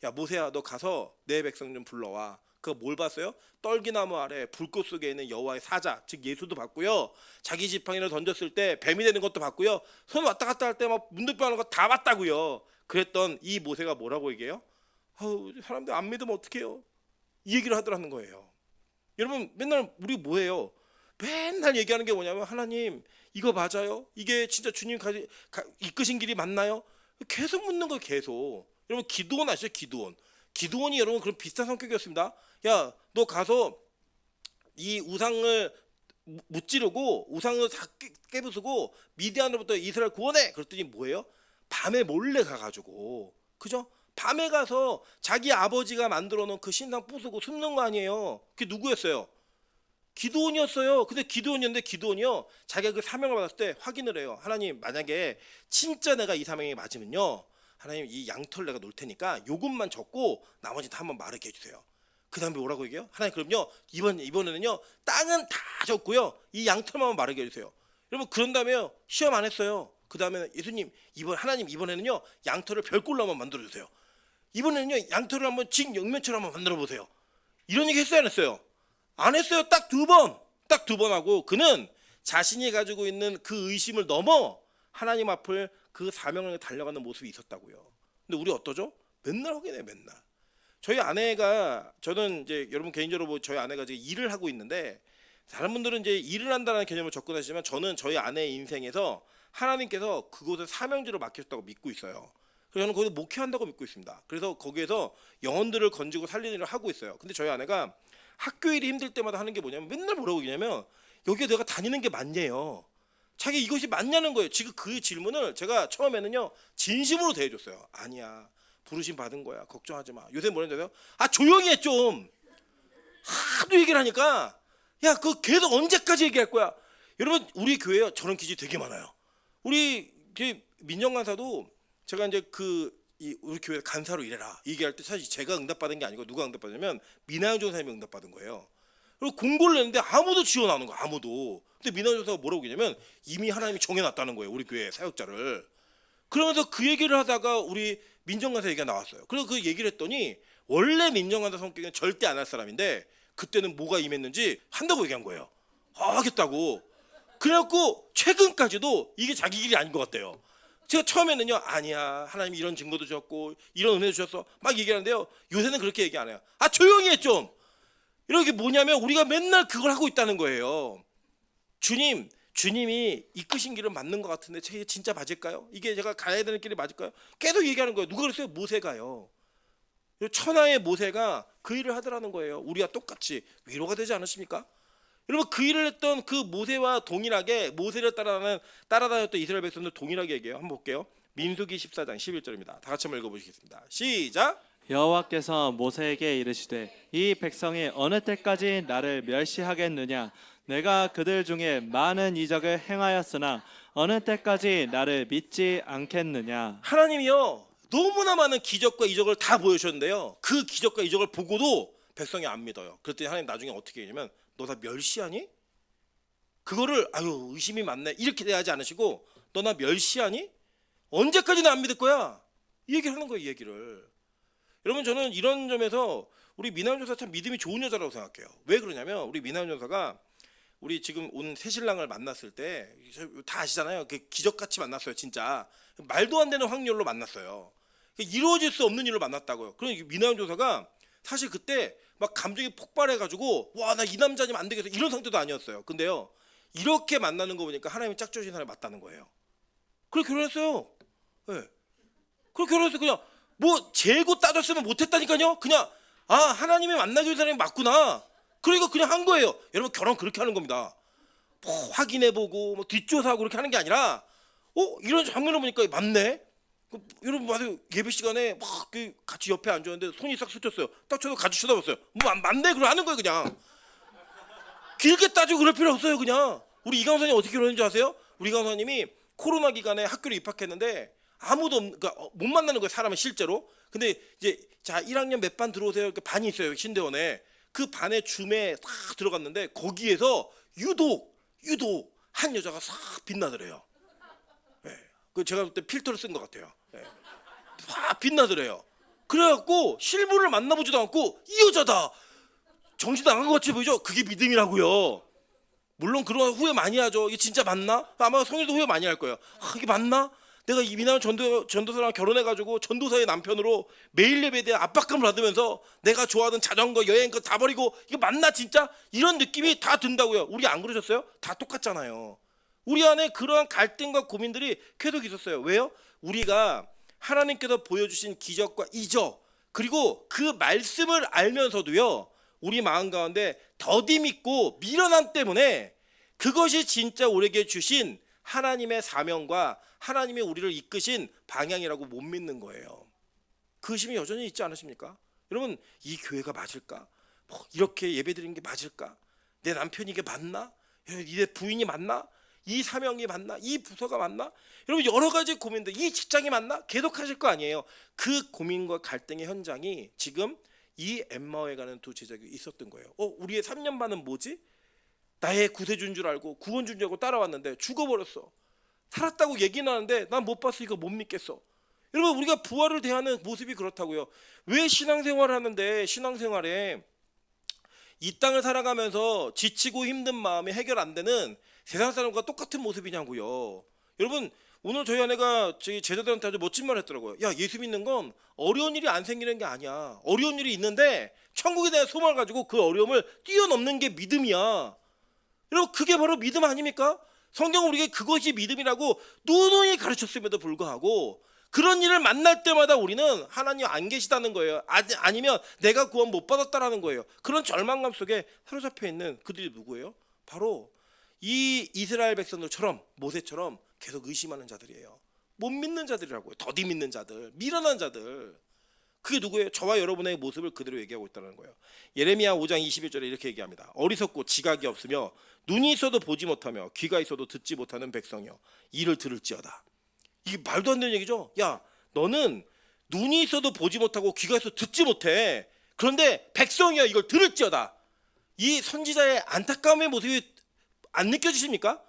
야 모세야 너 가서 내 백성 좀 불러와. 그거 뭘 봤어요? 떨기나무 아래 불꽃 속에 있는 여호와의 사자 즉 예수도 봤고요. 자기 지팡이를 던졌을 때 뱀이 되는 것도 봤고요. 손 왔다 갔다 할 때 막 문득병하는 거 다 봤다고요. 그랬던 이 모세가 뭐라고 얘기해요? 아우 사람들 안 믿으면 어떡해요? 이 얘기를 하더라는 거예요. 여러분 맨날 우리 뭐예요? 맨날 얘기하는 게 뭐냐면 하나님 이거 맞아요? 이게 진짜 주님 이끄신 길이 맞나요? 계속 묻는 거예요. 계속. 여러분 기드온 아시죠? 기드온이 여러분 그런 비슷한 성격이었습니다. 야 너 가서 이 우상을 무찌르고 우상을 다 깨부수고 미디안으로부터 이스라엘 구원해. 그랬더니 뭐예요? 밤에 몰래 가가지고 그죠? 밤에 가서 자기 아버지가 만들어 놓은 그 신상 부수고 숨는 거 아니에요. 그게 누구였어요? 기드온이었어요. 근데 기드온이요 자기가 그 사명을 받았을 때 확인을 해요. 하나님 만약에 진짜 내가 이 사명이 맞으면요 하나님 이 양털 내가 놓을 테니까 요것만 적고 나머지 다 한번 마르게 해주세요. 그 다음에 뭐라고 얘기해요? 하나님 그럼요 이번에는요 땅은 다 적고요 이 양털만 마르게 해주세요. 여러분 그런 다음에요 시험 안 했어요. 그 다음에는 예수님 하나님 이번에는요 양털을 별꼴로 한번 만들어주세요. 이번에는요 양털을 한번 직육면처럼 한번 만들어 보세요. 이런 얘기 했어요 안 했어요? 안 했어요. 딱 두 번 하고 그는 자신이 가지고 있는 그 의심을 넘어 하나님 앞을 그 사명을 달려가는 모습이 있었다고요. 근데 우리 어떠죠? 맨날 확인해 맨날. 저희 아내가 저는 이제 여러분 개인적으로 저희 아내가 이제 일을 하고 있는데 다른 분들은 이제 일을 한다는 개념을 접근하시지만 저는 저희 아내의 인생에서 하나님께서 그곳을 사명지로 맡기셨다고 믿고 있어요. 그래서 저는 거기서 목회한다고 믿고 있습니다. 그래서 거기에서 영혼들을 건지고 살리는 일을 하고 있어요. 근데 저희 아내가 학교 일이 힘들 때마다 하는 게 뭐냐면 맨날 뭐라고 얘기냐면 여기에 내가 다니는 게 맞냐요. 자기 이것이 맞냐는 거예요. 지금 그 질문을 제가 처음에는요 진심으로 대해줬어요. 아니야 부르심 받은 거야 걱정하지 마. 요새 뭐라는 줄 아세요? 아 조용히 해 좀. 하도 얘기를 하니까 야 그거 계속 언제까지 얘기할 거야. 여러분 우리 교회에 저런 기지 되게 많아요. 우리 민정간사도 제가 이제 우리 교회 간사로 일해라 얘기할 때 사실 제가 응답받은 게 아니고 누가 응답받냐면 민하영 전사님이 응답받은 거예요. 그리고 공고를 냈는데 아무도 지원 안 하는 거야. 아무도. 근데 민하영 전사가 뭐라고 얘기냐면 이미 하나님이 정해놨다는 거예요. 우리 교회 사역자를. 그러면서 그 얘기를 하다가 우리 민정간사 얘기가 나왔어요. 그래서 그 얘기를 했더니 원래 민정간사 성격은 절대 안 할 사람인데 그때는 뭐가 임했는지 한다고 얘기한 거예요. 하겠다고. 그래갖고 최근까지도 이게 자기 길이 아닌 것 같대요. 제가 처음에는요 아니야 하나님이 이런 증거도 주셨고 이런 은혜도 주셨어 막 얘기하는데요 요새는 그렇게 얘기 안 해요. 아 조용히 해 좀. 이렇게 뭐냐면 우리가 맨날 그걸 하고 있다는 거예요. 주님이 이끄신 길은 맞는 것 같은데 진짜 맞을까요? 이게 제가 가야 되는 길이 맞을까요? 계속 얘기하는 거예요. 누가 그랬어요? 모세가요. 천하의 모세가 그 일을 하더라는 거예요. 우리가 똑같이 위로가 되지 않으십니까? 여러분 그 일을 했던 그 모세와 동일하게 모세를 따라다녔던 이스라엘 백성들 동일하게 얘기해요. 한번 볼게요. 민수기 14장 11절입니다. 다 같이 한번 읽어보시겠습니다. 시작. 여호와께서 모세에게 이르시되 이 백성이 어느 때까지 나를 멸시하겠느냐 내가 그들 중에 많은 이적을 행하였으나 어느 때까지 나를 믿지 않겠느냐. 하나님이요 너무나 많은 기적과 이적을 다 보여주셨는데요 그 기적과 이적을 보고도 백성이 안 믿어요. 그랬더니 하나님 나중에 어떻게 얘기냐면 너 나 멸시하니? 그거를 아유 의심이 많네 이렇게 대하지 않으시고 너 나 멸시하니? 언제까지 나 안 믿을 거야? 이 얘기를 하는 거예요. 이 얘기를. 여러분 저는 이런 점에서 우리 미나연 전사 참 믿음이 좋은 여자라고 생각해요. 왜 그러냐면 우리 미나연 전사가 우리 지금 온 새신랑을 만났을 때 다 아시잖아요. 그 기적같이 만났어요. 진짜 말도 안 되는 확률로 만났어요. 이루어질 수 없는 일로 만났다고요. 그럼 미나연 전사가 사실 그때 막 감정이 폭발해가지고 와 나 이 남자님 안 되겠어 이런 상태도 아니었어요. 근데요 이렇게 만나는 거 보니까 하나님이 짝지어진 사람이 맞다는 거예요. 그래 결혼했어요. 네. 그래 결혼해서 그냥 뭐 재고 따졌으면 못했다니까요. 그냥 아 하나님이 만나기 위한 사람이 맞구나. 그러니까 그냥 한 거예요. 여러분 결혼 그렇게 하는 겁니다. 뭐 확인해보고 뭐 뒷조사하고 그렇게 하는 게 아니라 이런 장면을 보니까 맞네. 여러분 맞아요. 예배 시간에 막 같이 옆에 앉았는데 손이 싹 스쳤어요. 딱 저도 같이 쳐다봤어요. 뭐 맞네 그럼 하는 거예요 그냥. 길게 따지고 그럴 필요 없어요 그냥. 우리 이강사님 어떻게 결혼했는지 아세요? 우리 이강사님이 코로나 기간에 학교를 입학했는데 아무도 그러니까 못 만나는 거예요 사람은 실제로. 근데 이제 자 1학년 몇 반 들어오세요. 이렇게 반이 있어요 신대원에. 그 반에 줌에 딱 들어갔는데 거기에서 유독 한 여자가 싹 빛나더래요. 네. 그 제가 그때 필터를 쓴 것 같아요. 네. 확 빛나더래요. 그래갖고 실물을 만나보지도 않고 이 여자다. 정신 나간 것 같이 보이죠? 그게 믿음이라고요. 물론 그런 후회 많이 하죠. 이게 진짜 맞나? 아마 성일도 후회 많이 할 거예요. 아, 이게 맞나? 내가 이 미남 전도사랑 결혼해가지고 전도사의 남편으로 매일 예배에 대한 압박감을 받으면서 내가 좋아하는 자전거 여행 거 다 버리고 이거 맞나 진짜? 이런 느낌이 다 든다고요. 우리 안 그러셨어요? 다 똑같잖아요. 우리 안에 그러한 갈등과 고민들이 계속 있었어요. 왜요? 우리가 하나님께서 보여주신 기적과 이적 그리고 그 말씀을 알면서도요. 우리 마음 가운데 더디 믿고 미련함 때문에 그것이 진짜 우리에게 주신 하나님의 사명과 하나님이 우리를 이끄신 방향이라고 못 믿는 거예요. 그 의심이 여전히 있지 않으십니까? 여러분 이 교회가 맞을까? 뭐 이렇게 예배드리는 게 맞을까? 내 남편이 이게 맞나? 내 부인이 맞나? 이 사명이 맞나? 이 부서가 맞나? 여러분 여러 가지 고민들 이 직장이 맞나? 계속 하실 거 아니에요. 그 고민과 갈등의 현장이 지금 이 엠마오에 가는 두 제자가 있었던 거예요. 우리의 3년 반은 뭐지? 나의 구세주인 줄 알고 구원주인 줄 알고 따라왔는데 죽어버렸어. 살았다고 얘기는 하는데 난 못 봤어. 이거 못 믿겠어. 여러분 우리가 부활을 대하는 모습이 그렇다고요. 왜 신앙생활을 하는데 신앙생활에 이 땅을 살아가면서 지치고 힘든 마음이 해결 안 되는 세상 사람과 똑같은 모습이냐고요. 여러분 오늘 저희 아내가 저희 제자들한테 아주 멋진 말 했더라고요. 야 예수 믿는 건 어려운 일이 안 생기는 게 아니야. 어려운 일이 있는데 천국에 대한 소망을 가지고 그 어려움을 뛰어넘는 게 믿음이야. 여러분 그게 바로 믿음 아닙니까? 성경은 우리에게 그것이 믿음이라고 누누이 가르쳤음에도 불구하고 그런 일을 만날 때마다 우리는 하나님 안 계시다는 거예요. 아니면 내가 구원 못 받았다라는 거예요. 그런 절망감 속에 사로잡혀 있는 그들이 누구예요? 바로 이 이스라엘 백성들처럼 모세처럼 계속 의심하는 자들이에요. 못 믿는 자들이라고요. 더디 믿는 자들, 미련한 자들. 그게 누구예요? 저와 여러분의 모습을 그대로 얘기하고 있다는 거예요. 예레미야 5장 21절에 이렇게 얘기합니다. 어리석고 지각이 없으며 눈이 있어도 보지 못하며 귀가 있어도 듣지 못하는 백성이여 이를 들을지어다. 이게 말도 안 되는 얘기죠. 야 너는 눈이 있어도 보지 못하고 귀가 있어도 듣지 못해. 그런데 백성이여 이걸 들을지어다. 이 선지자의 안타까움의 모습이 안 느껴지십니까?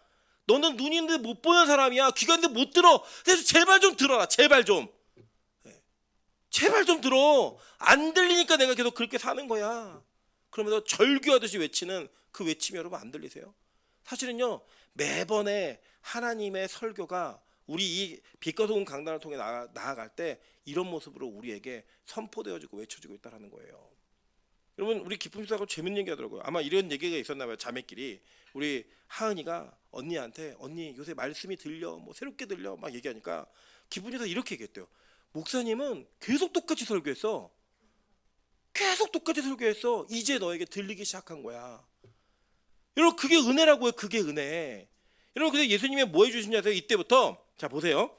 너는 눈이 있는데 못 보는 사람이야. 귀가 있는데 못 들어. 그래서 제발 좀 들어라. 제발 좀. 제발 좀 들어. 안 들리니까 내가 계속 그렇게 사는 거야. 그러면서 절규하듯이 외치는 그 외침이 여러분 안 들리세요? 사실은요 매번에 하나님의 설교가 우리 이 빛과 소금 강단을 통해 나아갈 때 이런 모습으로 우리에게 선포되어지고 외쳐지고 있다는 거예요. 여러분 우리 기쁨사하고 재밌는 얘기 하더라고요. 아마 이런 얘기가 있었나 봐요. 자매끼리 우리 하은이가 언니한테 언니 요새 말씀이 들려 뭐 새롭게 들려 막 얘기하니까 기쁨이가 이렇게 얘기했대요. 목사님은 계속 똑같이 설교했어. 계속 똑같이 설교했어. 이제 너에게 들리기 시작한 거야. 여러분 그게 은혜라고요. 그게 은혜. 여러분 근데 예수님이 뭐 해주시냐 아세요? 이때부터 자 보세요.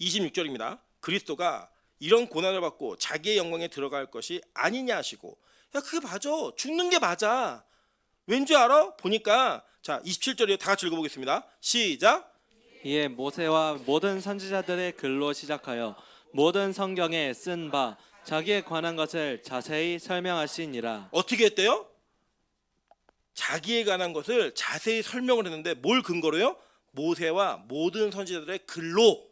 26절입니다. 그리스도가 이런 고난을 받고 자기의 영광에 들어갈 것이 아니냐 하시고 야 그게 맞아. 죽는 게 맞아. 왠지 알아? 보니까 자 27절이에요. 다 같이 읽어보겠습니다. 시작. 이에 모세와 모든 선지자들의 글로 시작하여 모든 성경에 쓴 바 자기에 관한 것을 자세히 설명하시니라. 어떻게 했대요? 자기에 관한 것을 자세히 설명을 했는데 뭘 근거로요? 모세와 모든 선지자들의 글로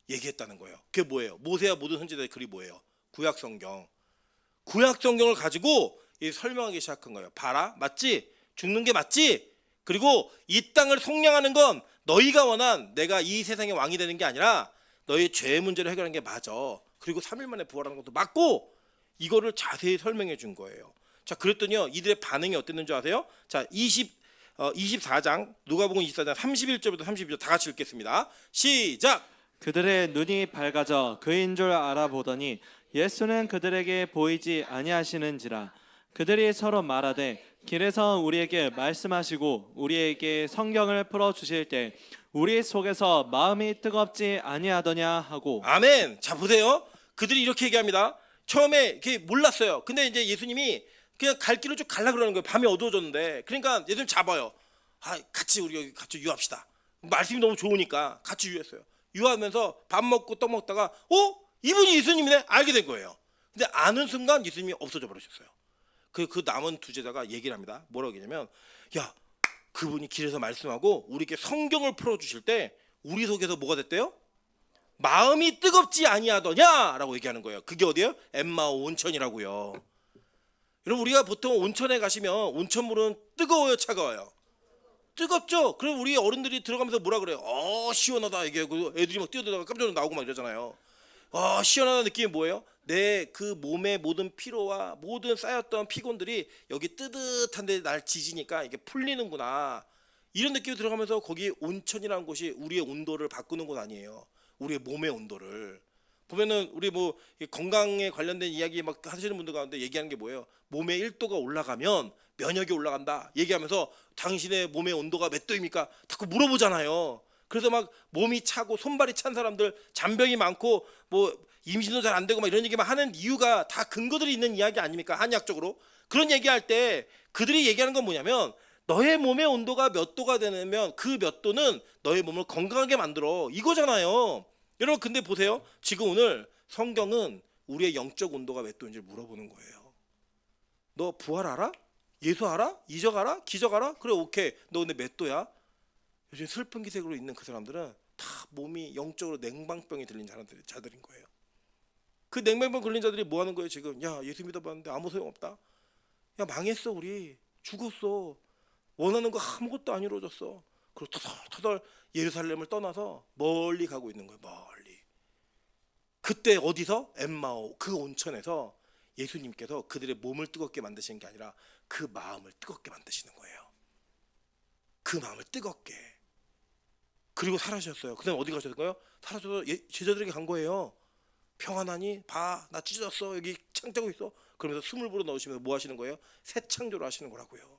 얘기했다는 거예요. 그게 뭐예요? 모세와 모든 선지자들의 글이 뭐예요? 구약성경. 구약성경을 가지고 설명하기 시작한 거예요. 봐라, 맞지? 죽는 게 맞지? 그리고 이 땅을 속량하는 건 너희가 원한 내가 이 세상의 왕이 되는 게 아니라 너희 죄의 문제를 해결하는 게 맞아. 그리고 3일 만에 부활하는 것도 맞고 이거를 자세히 설명해 준 거예요. 자, 그랬더니요. 이들의 반응이 어땠는지 아세요? 자, 24장 누가복음 24장 31절부터 32절 다 같이 읽겠습니다. 시작. 그들의 눈이 밝아져 그인 줄 알아보더니 예수는 그들에게 보이지 아니하시는지라. 그들이 서로 말하되 길에서 우리에게 말씀하시고 우리에게 성경을 풀어 주실 때 우리 속에서 마음이 뜨겁지 아니하더냐 하고. 아멘. 자, 보세요. 그들이 이렇게 얘기합니다. 처음에 이렇게 몰랐어요. 근데 이제 예수님이 그냥 갈 길을 쭉 갈라 그러는 거예요. 밤이 어두워졌는데. 그러니까 예수님 잡아요. 같이 우리 여기 같이 유합시다. 말씀이 너무 좋으니까 같이 유했어요. 유하면서 밥 먹고 떡 먹다가 이분이 예수님이네 알게 된 거예요. 근데 아는 순간 예수님이 없어져 버리셨어요. 그 남은 두 제자가 얘기를 합니다. 뭐라고 얘기냐면, 야, 그분이 길에서 말씀하고 우리에게 성경을 풀어 주실 때 우리 속에서 뭐가 됐대요? 마음이 뜨겁지 아니하더냐라고 얘기하는 거예요. 그게 어디예요? 엠마오 온천이라고요. 여러분, 우리가 보통 온천에 가시면 온천물은 뜨거워요, 차가워요? 뜨겁죠. 그럼 우리 어른들이 들어가면서 뭐라 그래요? 시원하다 얘기하고 애들이 막 뛰어들다가 깜짝 나오고 막 이러잖아요. 시원하다는 느낌이 뭐예요? 내 그 몸의 모든 피로와 모든 쌓였던 피곤들이 여기 뜨뜻한데 날 지지니까 이게 풀리는구나. 이런 느낌이 들어가면서 거기 온천이라는 곳이 우리의 온도를 바꾸는 곳 아니에요. 우리의 몸의 온도를. 보면은 우리 뭐 건강에 관련된 이야기 막 하시는 분들 가운데 얘기하는 게 뭐예요? 몸의 1도가 올라가면 면역이 올라간다 얘기하면서 당신의 몸의 온도가 몇 도입니까? 자꾸 물어보잖아요. 그래서 막 몸이 차고 손발이 찬 사람들, 잔병이 많고 뭐 임신도 잘 안 되고 막 이런 얘기만 하는 이유가 다 근거들이 있는 이야기 아닙니까? 한의학적으로. 그런 얘기할 때 그들이 얘기하는 건 뭐냐면, 너의 몸의 온도가 몇 도가 되면 그 몇 도는 너의 몸을 건강하게 만들어, 이거잖아요. 여러분, 근데 보세요. 지금 오늘 성경은 우리의 영적 온도가 몇 도인지 물어보는 거예요. 너 부활 알아? 예수 알아? 이적 알아? 기적 알아? 그래, 오케이. 너 근데 몇 도야? 요즘 슬픈 기색으로 있는 그 사람들은 다 몸이 영적으로 냉방병이 들린 자들인 거예요. 그 냉방병 걸린 자들이 뭐 하는 거예요 지금? 야, 예수 믿어봤는데 아무 소용없다. 야, 망했어, 우리 죽었어. 원하는 거 아무것도 안 이루어졌어. 그리고 터덜터덜 예루살렘을 떠나서 멀리 가고 있는 거예요. 멀리. 그때 어디서? 엠마오, 그 온천에서 예수님께서 그들의 몸을 뜨겁게 만드시는 게 아니라 그 마음을 뜨겁게 만드시는 거예요. 그 마음을 뜨겁게. 그리고 사라졌어요. 그 다음에 어디 가셨을까요? 사라져서 제자들에게 간 거예요. 평안하니? 봐, 나 찢어졌어. 여기 창 떼고 있어. 그러면서 숨을 불어 넣으시면서 뭐 하시는 거예요? 새 창조를 하시는 거라고요.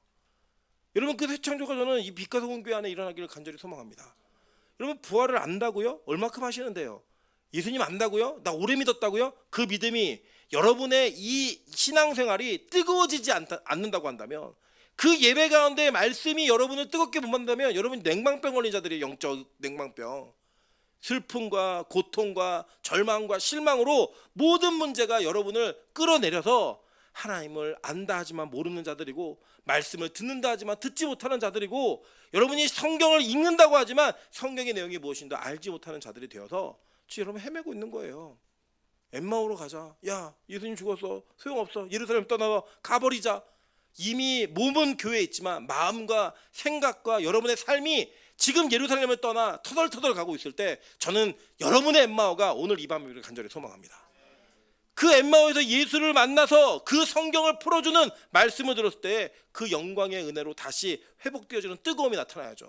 여러분, 그 새 창조가 저는 이 빛과 소금 교회 안에 일어나기를 간절히 소망합니다. 여러분, 부활을 안다고요? 얼마큼 하시는데요? 예수님 안다고요? 나 오래 믿었다고요? 그 믿음이 여러분의 이 신앙생활이 뜨거워지지 않는다고 한다면, 그 예배 가운데 말씀이 여러분을 뜨겁게 못 만든다면 여러분이 냉방병 걸린 자들이 영적 냉방병, 슬픔과 고통과 절망과 실망으로 모든 문제가 여러분을 끌어내려서 하나님을 안다 하지만 모르는 자들이고, 말씀을 듣는다 하지만 듣지 못하는 자들이고, 여러분이 성경을 읽는다고 하지만 성경의 내용이 무엇인지 알지 못하는 자들이 되어서 지금 여러분 헤매고 있는 거예요. 엠마오로 가자. 야, 예수님 죽었어. 소용없어. 예루살렘 떠나서 가버리자. 이미 몸은 교회에 있지만 마음과 생각과 여러분의 삶이 지금 예루살렘을 떠나 터덜터덜 가고 있을 때, 저는 여러분의 엠마오가 오늘 이 밤을 간절히 소망합니다. 그 엠마오에서 예수를 만나서 그 성경을 풀어주는 말씀을 들었을 때 그 영광의 은혜로 다시 회복되어지는 뜨거움이 나타나야죠.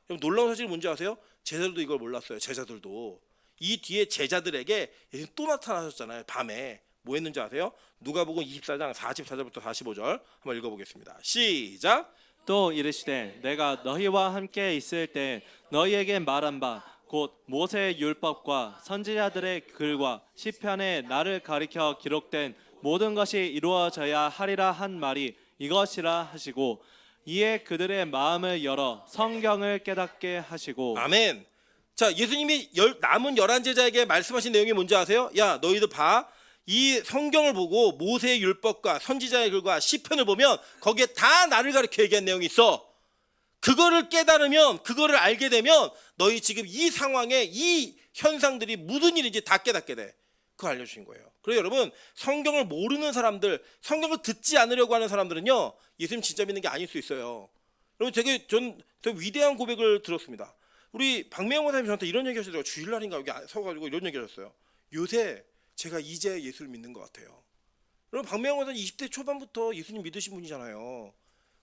여러분, 놀라운 사실이 뭔지 아세요? 제자들도 이걸 몰랐어요. 제자들도. 이 뒤에 제자들에게 예수님 또 나타나셨잖아요. 밤에. 뭐 했는지 아세요? 누가복음 24장 44절부터 45절 한번 읽어보겠습니다. 시작. 또 이르시되 내가 너희와 함께 있을 때 너희에게 말한 바 곧 모세의 율법과 선지자들의 글과 시편에 나를 가리켜 기록된 모든 것이 이루어져야 하리라 한 말이 이것이라 하시고, 이에 그들의 마음을 열어 성경을 깨닫게 하시고. 아멘. 자, 예수님이 남은 11제자에게 말씀하신 내용이 뭔지 아세요? 야, 너희들 봐. 이 성경을 보고 모세의 율법과 선지자의 글과 시편을 보면 거기에 다 나를 가리켜 얘기한 내용이 있어. 그거를 깨달으면, 그거를 알게 되면 너희 지금 이 상황에 이 현상들이 무슨 일인지 다 깨닫게 돼. 그거 알려주신 거예요. 그래서 여러분, 성경을 모르는 사람들, 성경을 듣지 않으려고 하는 사람들은요, 예수님 진짜 믿는 게 아닐 수 있어요. 여러분, 되게 위대한 고백을 들었습니다. 우리 박명호 선생님이 저한테 이런 얘기 하시더라고요. 주일날인가 여기 서가지고 이런 얘기 하셨어요. 요새 제가 이제 예수를 믿는 것 같아요. 여러분 박명호 목사는 20대 초반부터 예수님 믿으신 분이잖아요.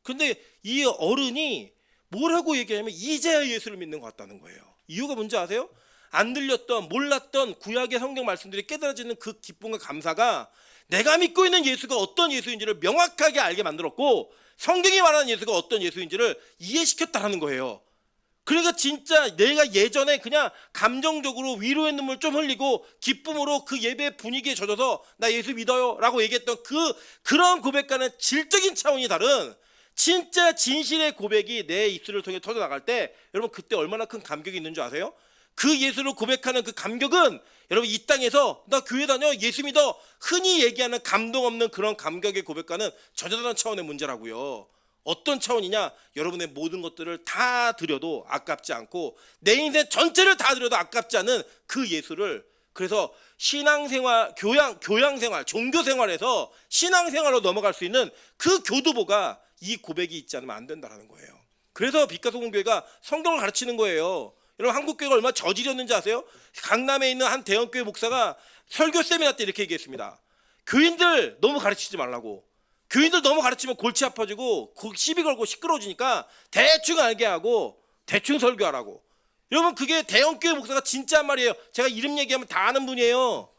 그런데 이 어른이 뭐라고 얘기하냐면 이제야 예수를 믿는 것 같다는 거예요. 이유가 뭔지 아세요? 안 들렸던 몰랐던 구약의 성경 말씀들이 깨달아지는 그 기쁨과 감사가 내가 믿고 있는 예수가 어떤 예수인지를 명확하게 알게 만들었고 성경이 말하는 예수가 어떤 예수인지를 이해시켰다는 거예요. 그러니까 진짜 내가 예전에 그냥 감정적으로 위로의 눈물 좀 흘리고 기쁨으로 그 예배 분위기에 젖어서 나 예수 믿어요 라고 얘기했던 그런 고백과는 질적인 차원이 다른 진짜 진실의 고백이 내 입술을 통해 터져나갈 때 여러분 그때 얼마나 큰 감격이 있는 줄 아세요? 그 예수를 고백하는 그 감격은 여러분 이 땅에서 나 교회 다녀 예수 믿어 흔히 얘기하는 감동 없는 그런 감격의 고백과는 전혀 다른 차원의 문제라고요. 어떤 차원이냐? 여러분의 모든 것들을 다 드려도 아깝지 않고 내 인생 전체를 다 드려도 아깝지 않은 그 예수를 그래서 신앙생활, 교양생활, 종교생활에서 신앙생활로 넘어갈 수 있는 그 교두보가 이 고백이 있지 않으면 안 된다는 거예요. 그래서 빛가소금교회가 성경을 가르치는 거예요. 여러분 한국교회가 얼마나 저질이었는지 아세요? 강남에 있는 한 대형교회 목사가 설교 세미나 때 이렇게 얘기했습니다. 교인들 너무 가르치지 말라고. 교인들 너무 가르치면 골치 아파지고 시비 걸고 시끄러워지니까 대충 알게 하고 대충 설교하라고. 여러분 그게 대형교회 목사가 진짜 한 말이에요. 제가 이름 얘기하면 다 아는 분이에요.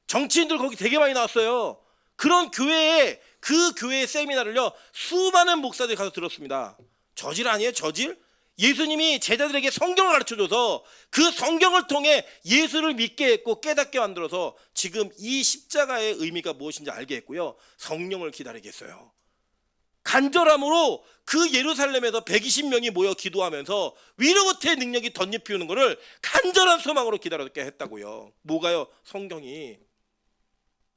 정치인들 거기 되게 많이 나왔어요. 그런 교회에 그 교회의 세미나를요 수많은 목사들이 가서 들었습니다. 저질 아니에요? 저질? 예수님이 제자들에게 성경을 가르쳐줘서 그 성경을 통해 예수를 믿게 했고 깨닫게 만들어서 지금 이 십자가의 의미가 무엇인지 알게 했고요. 성령을 기다리게 했어요. 간절함으로 그 예루살렘에서 120명이 모여 기도하면서 위로부터의 능력이 덧입히우는 것을 간절한 소망으로 기다렸게 했다고요. 뭐가요? 성경이.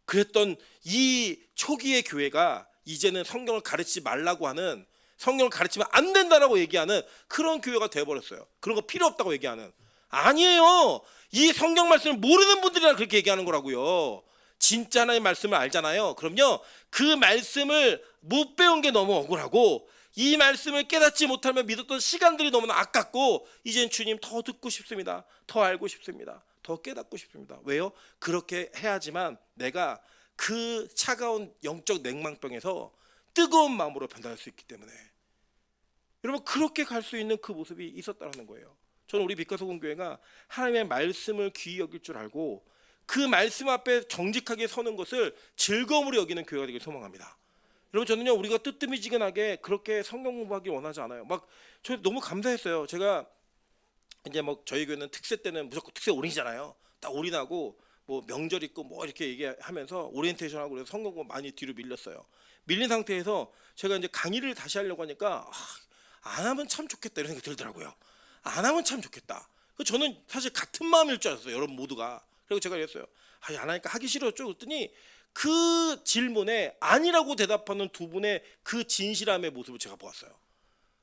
그랬던 이 초기의 교회가 이제는 성경을 가르치지 말라고 하는 성경을 가르치면 안 된다라고 얘기하는 그런 교회가 돼버렸어요. 그런 거 필요 없다고 얘기하는. 아니에요. 이 성경 말씀을 모르는 분들이랑 그렇게 얘기하는 거라고요. 진짜 하나님의 말씀을 알잖아요. 그럼요 그 말씀을 못 배운 게 너무 억울하고 이 말씀을 깨닫지 못하면 믿었던 시간들이 너무나 아깝고 이젠 주님 더 듣고 싶습니다. 더 알고 싶습니다. 더 깨닫고 싶습니다. 왜요? 그렇게 해야지만 내가 그 차가운 영적 냉망병에서 뜨거운 마음으로 변화할 수 있기 때문에 여러분 그렇게 갈 수 있는 그 모습이 있었다는 거예요. 저는 우리 빛가소금교회가 하나님의 말씀을 귀히 여길 줄 알고 그 말씀 앞에 정직하게 서는 것을 즐거움으로 여기는 교회가 되길 소망합니다. 여러분 저는요 우리가 뜨뜻미지근하게 그렇게 성경 공부하기 원하지 않아요. 막 저 너무 감사했어요. 제가 이제 뭐 저희 교회는 특세 때는 무조건 특세 올인이잖아요. 딱 올인하고 뭐 명절 있고 뭐 이렇게 얘기하면서 오리엔테이션하고 그래서 성경 공부 많이 뒤로 밀렸어요. 밀린 상태에서 제가 이제 강의를 다시 하려고 하니까 안 하면 참 좋겠다 이런 생각이 들더라고요. 안 하면 참 좋겠다. 저는 사실 같은 마음일 줄 알았어요. 여러분 모두가. 그리고 제가 이랬어요. 안 하니까 하기 싫었죠. 그랬더니 그 질문에 아니라고 대답하는 두 분의 그 진실함의 모습을 제가 보았어요.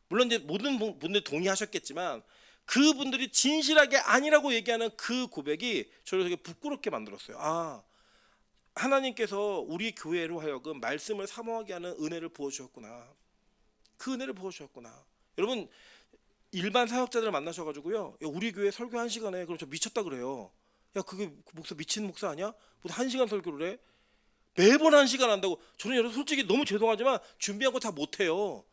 물론 이제 모든 분들 동의하셨겠지만 그분들이 진실하게 아니라고 얘기하는 그 고백이 저를 되게 부끄럽게 만들었어요. 하나님께서 우리 교회로 하여금 말씀을 사모하게 하는 은혜를 부어주셨구나. 그 은혜를 부어주셨구나. 여러분 일반 사역자들을 만나셔가지고요. 야, 우리 교회 설교 1시간에 그럼 저 미쳤다 그래요. 야 그게 목사 미친 목사 아니야? 뭐 1시간 설교를 해? 매번 1시간 한다고. 저는 여러분 솔직히 너무 죄송하지만 준비한 거 다 못해요.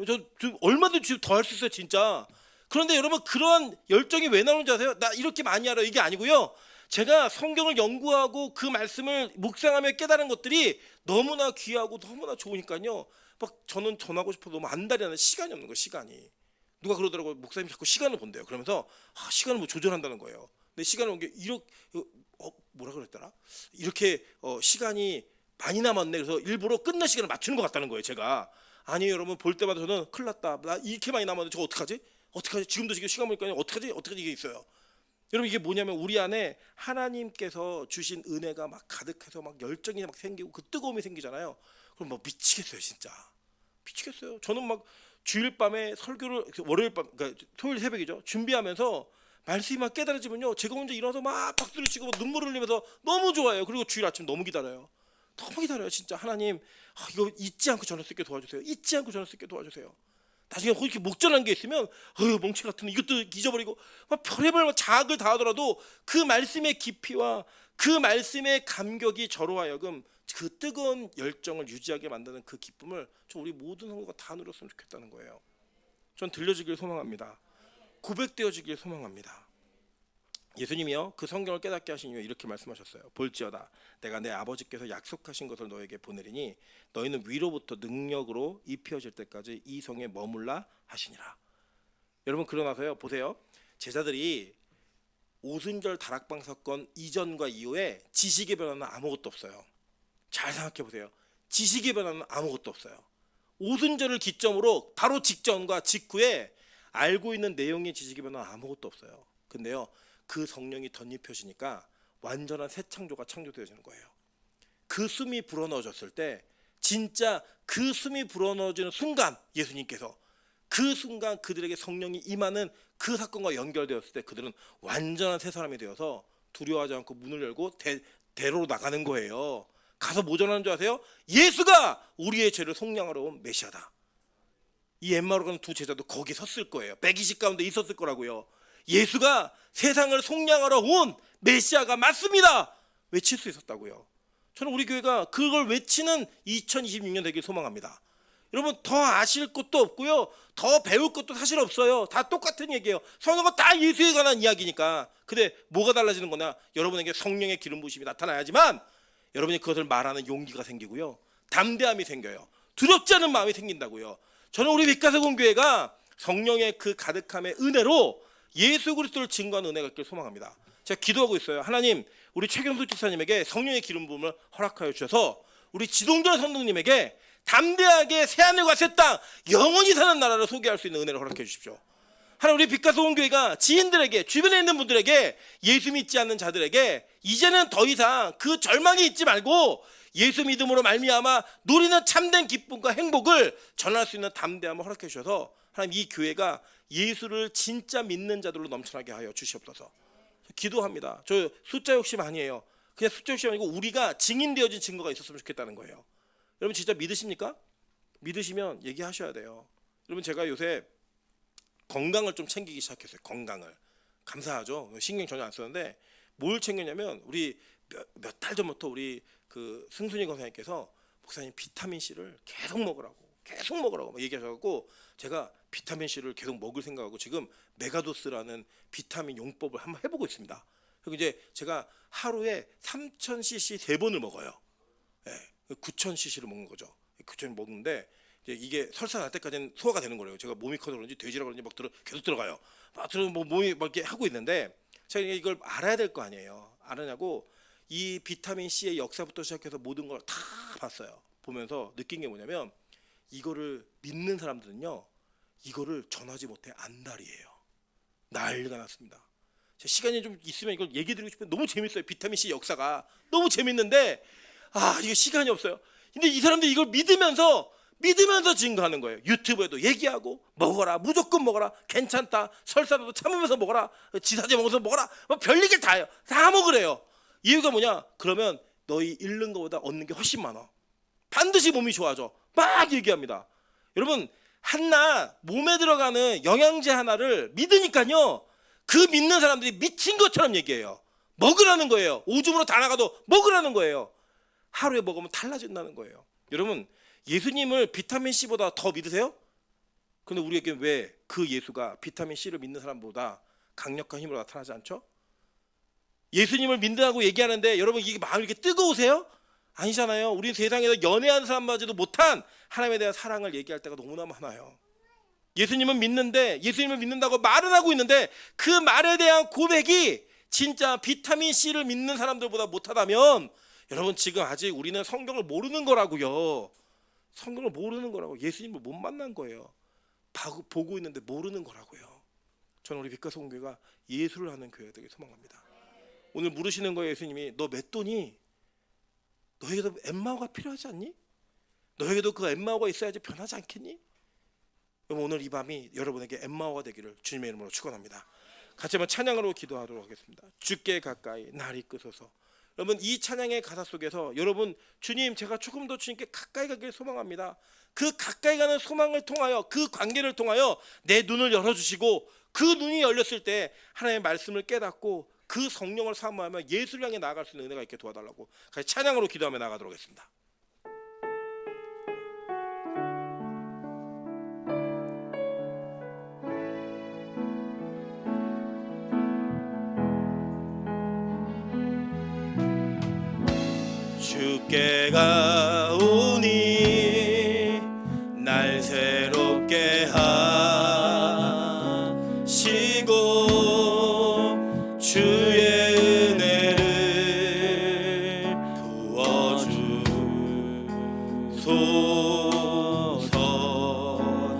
저 얼마든지 더 할 수 있어요 진짜. 그런데 여러분 그런 열정이 왜 나오는지 아세요? 나 이렇게 많이 알아 이게 아니고요. 제가 성경을 연구하고 그 말씀을 묵상하며 깨달은 것들이 너무나 귀하고 너무나 좋으니까요. 막 저는 전하고 싶어도 너무 안달이 나는 시간이 없는 거예요. 시간이. 누가 그러더라고요. 목사님 자꾸 시간을 본대요. 그러면서 시간을 뭐 조절한다는 거예요. 근데 시간을 본 게 이렇게 뭐라 그랬더라? 이렇게 시간이 많이 남았네. 그래서 일부러 끝날 시간을 맞추는 것 같다는 거예요. 제가. 아니에요 여러분 볼 때마다 저는 큰일 났다. 나 이렇게 많이 남았는데 저거 어떡하지? 어떡하지? 지금도 지금 시간 보니까 어떡하지? 이게 있어요. 여러분 이게 뭐냐면 우리 안에 하나님께서 주신 은혜가 막 가득해서 막 열정이 막 생기고 그 뜨거움이 생기잖아요. 그럼 뭐 미치겠어요 진짜. 미치겠어요. 저는 막 주일 밤에 설교를 월요일 밤 그러니까 토요일 새벽이죠. 준비하면서 말씀이 막 깨달아지면요. 제가 혼자 일어나서 막 박수를 치고 눈물을 흘리면서 너무 좋아해요. 그리고 주일 아침 너무 기다려요. 너무 기다려요 진짜. 하나님 이거 잊지 않고 전할 수 있게 도와주세요. 잊지 않고 전할 수 있게 도와주세요. 나중에 이렇게 목전한 게 있으면 멍치 같은 이것도 잊어버리고 막 별의별 자학을 다 하더라도 그 말씀의 깊이와 그 말씀의 감격이 저로 하여금 그 뜨거운 열정을 유지하게 만드는 그 기쁨을 우리 모든 성도가 다 누렸으면 좋겠다는 거예요. 전 들려주길 소망합니다. 고백되어지길 소망합니다. 예수님이요 그 성경을 깨닫게 하신 이유에 이렇게 말씀하셨어요. 볼지어다 내가 내 아버지께서 약속하신 것을 너에게 보내리니 너희는 위로부터 능력으로 입혀질 때까지 이 성에 머물라 하시니라. 여러분 그러나서요 보세요. 제자들이 오순절 다락방 사건 이전과 이후에 지식의 변화는 아무것도 없어요. 잘 생각해 보세요. 지식의 변화는 아무것도 없어요. 오순절을 기점으로 바로 직전과 직후에 알고 있는 내용의 지식의 변화는 아무것도 없어요. 근데요 그 성령이 덧입혀지니까 완전한 새 창조가 창조되어지는 거예요. 그 숨이 불어넣어졌을 때 진짜 그 숨이 불어넣어지는 순간 예수님께서 그 순간 그들에게 성령이 임하는 그 사건과 연결되었을 때 그들은 완전한 새 사람이 되어서 두려워하지 않고 문을 열고 대로로 나가는 거예요. 가서 뭐 전하는 줄 아세요? 예수가 우리의 죄를 속량하러 온 메시아다. 이 엠마오로 가는 두 제자도 거기 섰을 거예요. 120 가운데 있었을 거라고요. 예수가 세상을 속량하러 온 메시아가 맞습니다. 외칠 수 있었다고요. 저는 우리 교회가 그걸 외치는 2026년 되길 소망합니다. 여러분 더 아실 것도 없고요. 더 배울 것도 사실 없어요. 다 똑같은 얘기예요. 성경은 다 예수에 관한 이야기니까. 근데 뭐가 달라지는 거냐? 여러분에게 성령의 기름 부으심이 나타나야지만 여러분이 그것을 말하는 용기가 생기고요. 담대함이 생겨요. 두렵지 않은 마음이 생긴다고요. 저는 우리 빛가세공 교회가 성령의 그 가득함의 은혜로 예수 그리스도를 증거하는 은혜가 있길 소망합니다. 제가 기도하고 있어요. 하나님 우리 최경수 집사님에게 성령의 기름 부음을 허락하여 주셔서 우리 지동전 선생님에게 담대하게 새하늘과 새 땅 영원히 사는 나라를 소개할 수 있는 은혜를 허락해 주십시오. 하나님 우리 빛가세공 교회가 지인들에게 주변에 있는 분들에게 예수 믿지 않는 자들에게 이제는 더 이상 그 절망이 있지 말고 예수 믿음으로 말미암아 누리는 참된 기쁨과 행복을 전할 수 있는 담대함을 허락해 주셔서 하나님 이 교회가 예수를 진짜 믿는 자들로 넘쳐나게 하여 주시옵소서. 기도합니다. 저 숫자 욕심 아니에요. 그냥 숫자 욕심 아니고 우리가 증인되어진 증거가 있었으면 좋겠다는 거예요. 여러분 진짜 믿으십니까? 믿으시면 얘기하셔야 돼요. 여러분 제가 요새 건강을 좀 챙기기 시작했어요. 건강을. 감사하죠. 신경 전혀 안 쓰는데 뭘 챙겼냐면 우리 몇 달 전부터 우리 그 승순이 권사님께서 목사님 비타민 C를 계속 먹으라고 막 얘기하셔갖고 제가 비타민 C를 계속 먹을 생각하고 지금 메가도스라는 비타민 용법을 한번 해보고 있습니다. 그리고 이제 제가 하루에 3000cc 3번을 먹어요. 네, 9000cc를 먹는 거죠. 9000 먹는데 이제 이게 설사 날 때까지는 소화가 되는 거예요. 제가 몸이 커서 그런지 돼지라 그런지 막 계속 들어가요. 막 뭐 몸이 막 이렇게 하고 있는데 제가 이걸 알아야 될 거 아니에요. 알아냐고 이 비타민 C의 역사부터 시작해서 모든 걸 다 봤어요. 보면서 느낀 게 뭐냐면 이거를 믿는 사람들은요 이거를 전하지 못해 안달이에요. 난리가 났습니다. 시간이 좀 있으면 이걸 얘기 드리고 싶은데 너무 재밌어요. 비타민 C 역사가 너무 재밌는데 이게 시간이 없어요. 근데 이 사람들이 이걸 믿으면서 증거하는 거예요. 유튜브에도 얘기하고 먹어라, 무조건 먹어라, 괜찮다, 설사라도 참으면서 먹어라, 지사제 먹어서 먹어라, 뭐 별얘기를 다 해요. 다 먹으래요. 이유가 뭐냐? 그러면 너희 잃는 것보다 얻는 게 훨씬 많아. 반드시 몸이 좋아져. 막 얘기합니다. 여러분 한나 몸에 들어가는 영양제 하나를 믿으니까요 그 믿는 사람들이 미친 것처럼 얘기해요. 먹으라는 거예요. 오줌으로 다 나가도 먹으라는 거예요. 하루에 먹으면 달라진다는 거예요. 여러분 예수님을 비타민 C보다 더 믿으세요? 근데 우리에게 왜 그 예수가 비타민 C를 믿는 사람보다 강력한 힘으로 나타나지 않죠? 예수님을 믿는다고 얘기하는데 여러분 이게 마음이 이렇게 뜨거우세요? 아니잖아요. 우리 세상에서 연애하는 사람마저도 못한 하나님에 대한 사랑을 얘기할 때가 너무나 많아요. 예수님은 믿는데 예수님을 믿는다고 말은 하고 있는데 그 말에 대한 고백이 진짜 비타민 C를 믿는 사람들보다 못하다면 여러분 지금 아직 우리는 성경을 모르는 거라고요. 성경을 모르는 거라고. 예수님을 못 만난 거예요. 보고 있는데 모르는 거라고요. 저는 우리 빛가세공 교회가 예수를 하는 교회가 되길 소망합니다. 오늘 물으시는 거예요. 예수님이 너 맷돈이 너에게도 엠마오가 필요하지 않니? 너에게도 그 엠마오가 있어야지 변하지 않겠니? 여러분 오늘 이 밤이 여러분에게 엠마오가 되기를 주님의 이름으로 축원합니다. 같이 한번 찬양으로 기도하도록 하겠습니다. 주께 가까이 날 이끄소서. 여러분 이 찬양의 가사 속에서 여러분 주님 제가 조금 더 주님께 가까이 가길 소망합니다. 그 가까이 가는 소망을 통하여 그 관계를 통하여 내 눈을 열어주시고 그 눈이 열렸을 때 하나님의 말씀을 깨닫고 그 성령을 사모하며 예수를 향해 나아갈 수 있는 은혜가 있게 도와달라고 같이 찬양으로 기도하며 나가도록 하겠습니다. 주께 가오니 날 새롭게 하시고 주의 은혜를 부어주소서.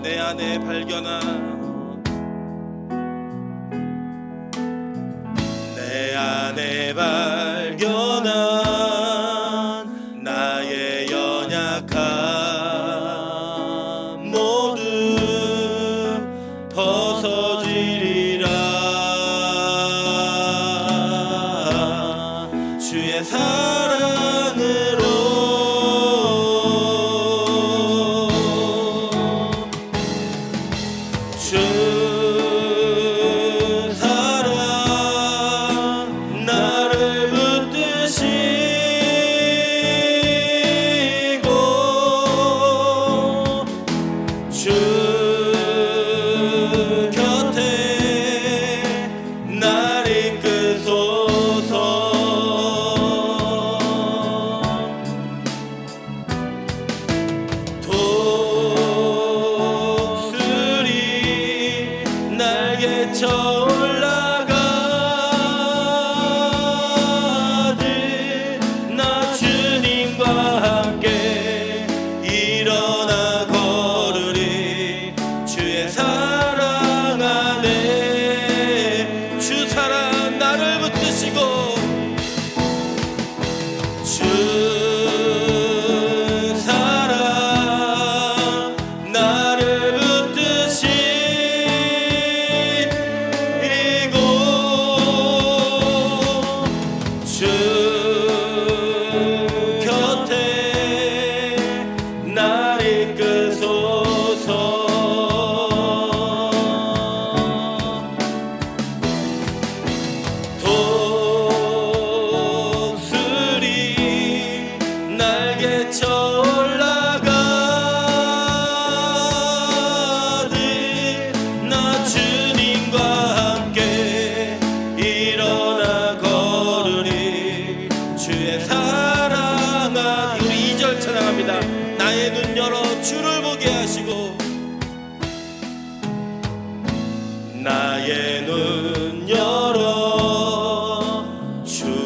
내 안에 발견한 나의 연약함 모두 벗어지리라. 주의 사랑으로 주 독수리 날개처럼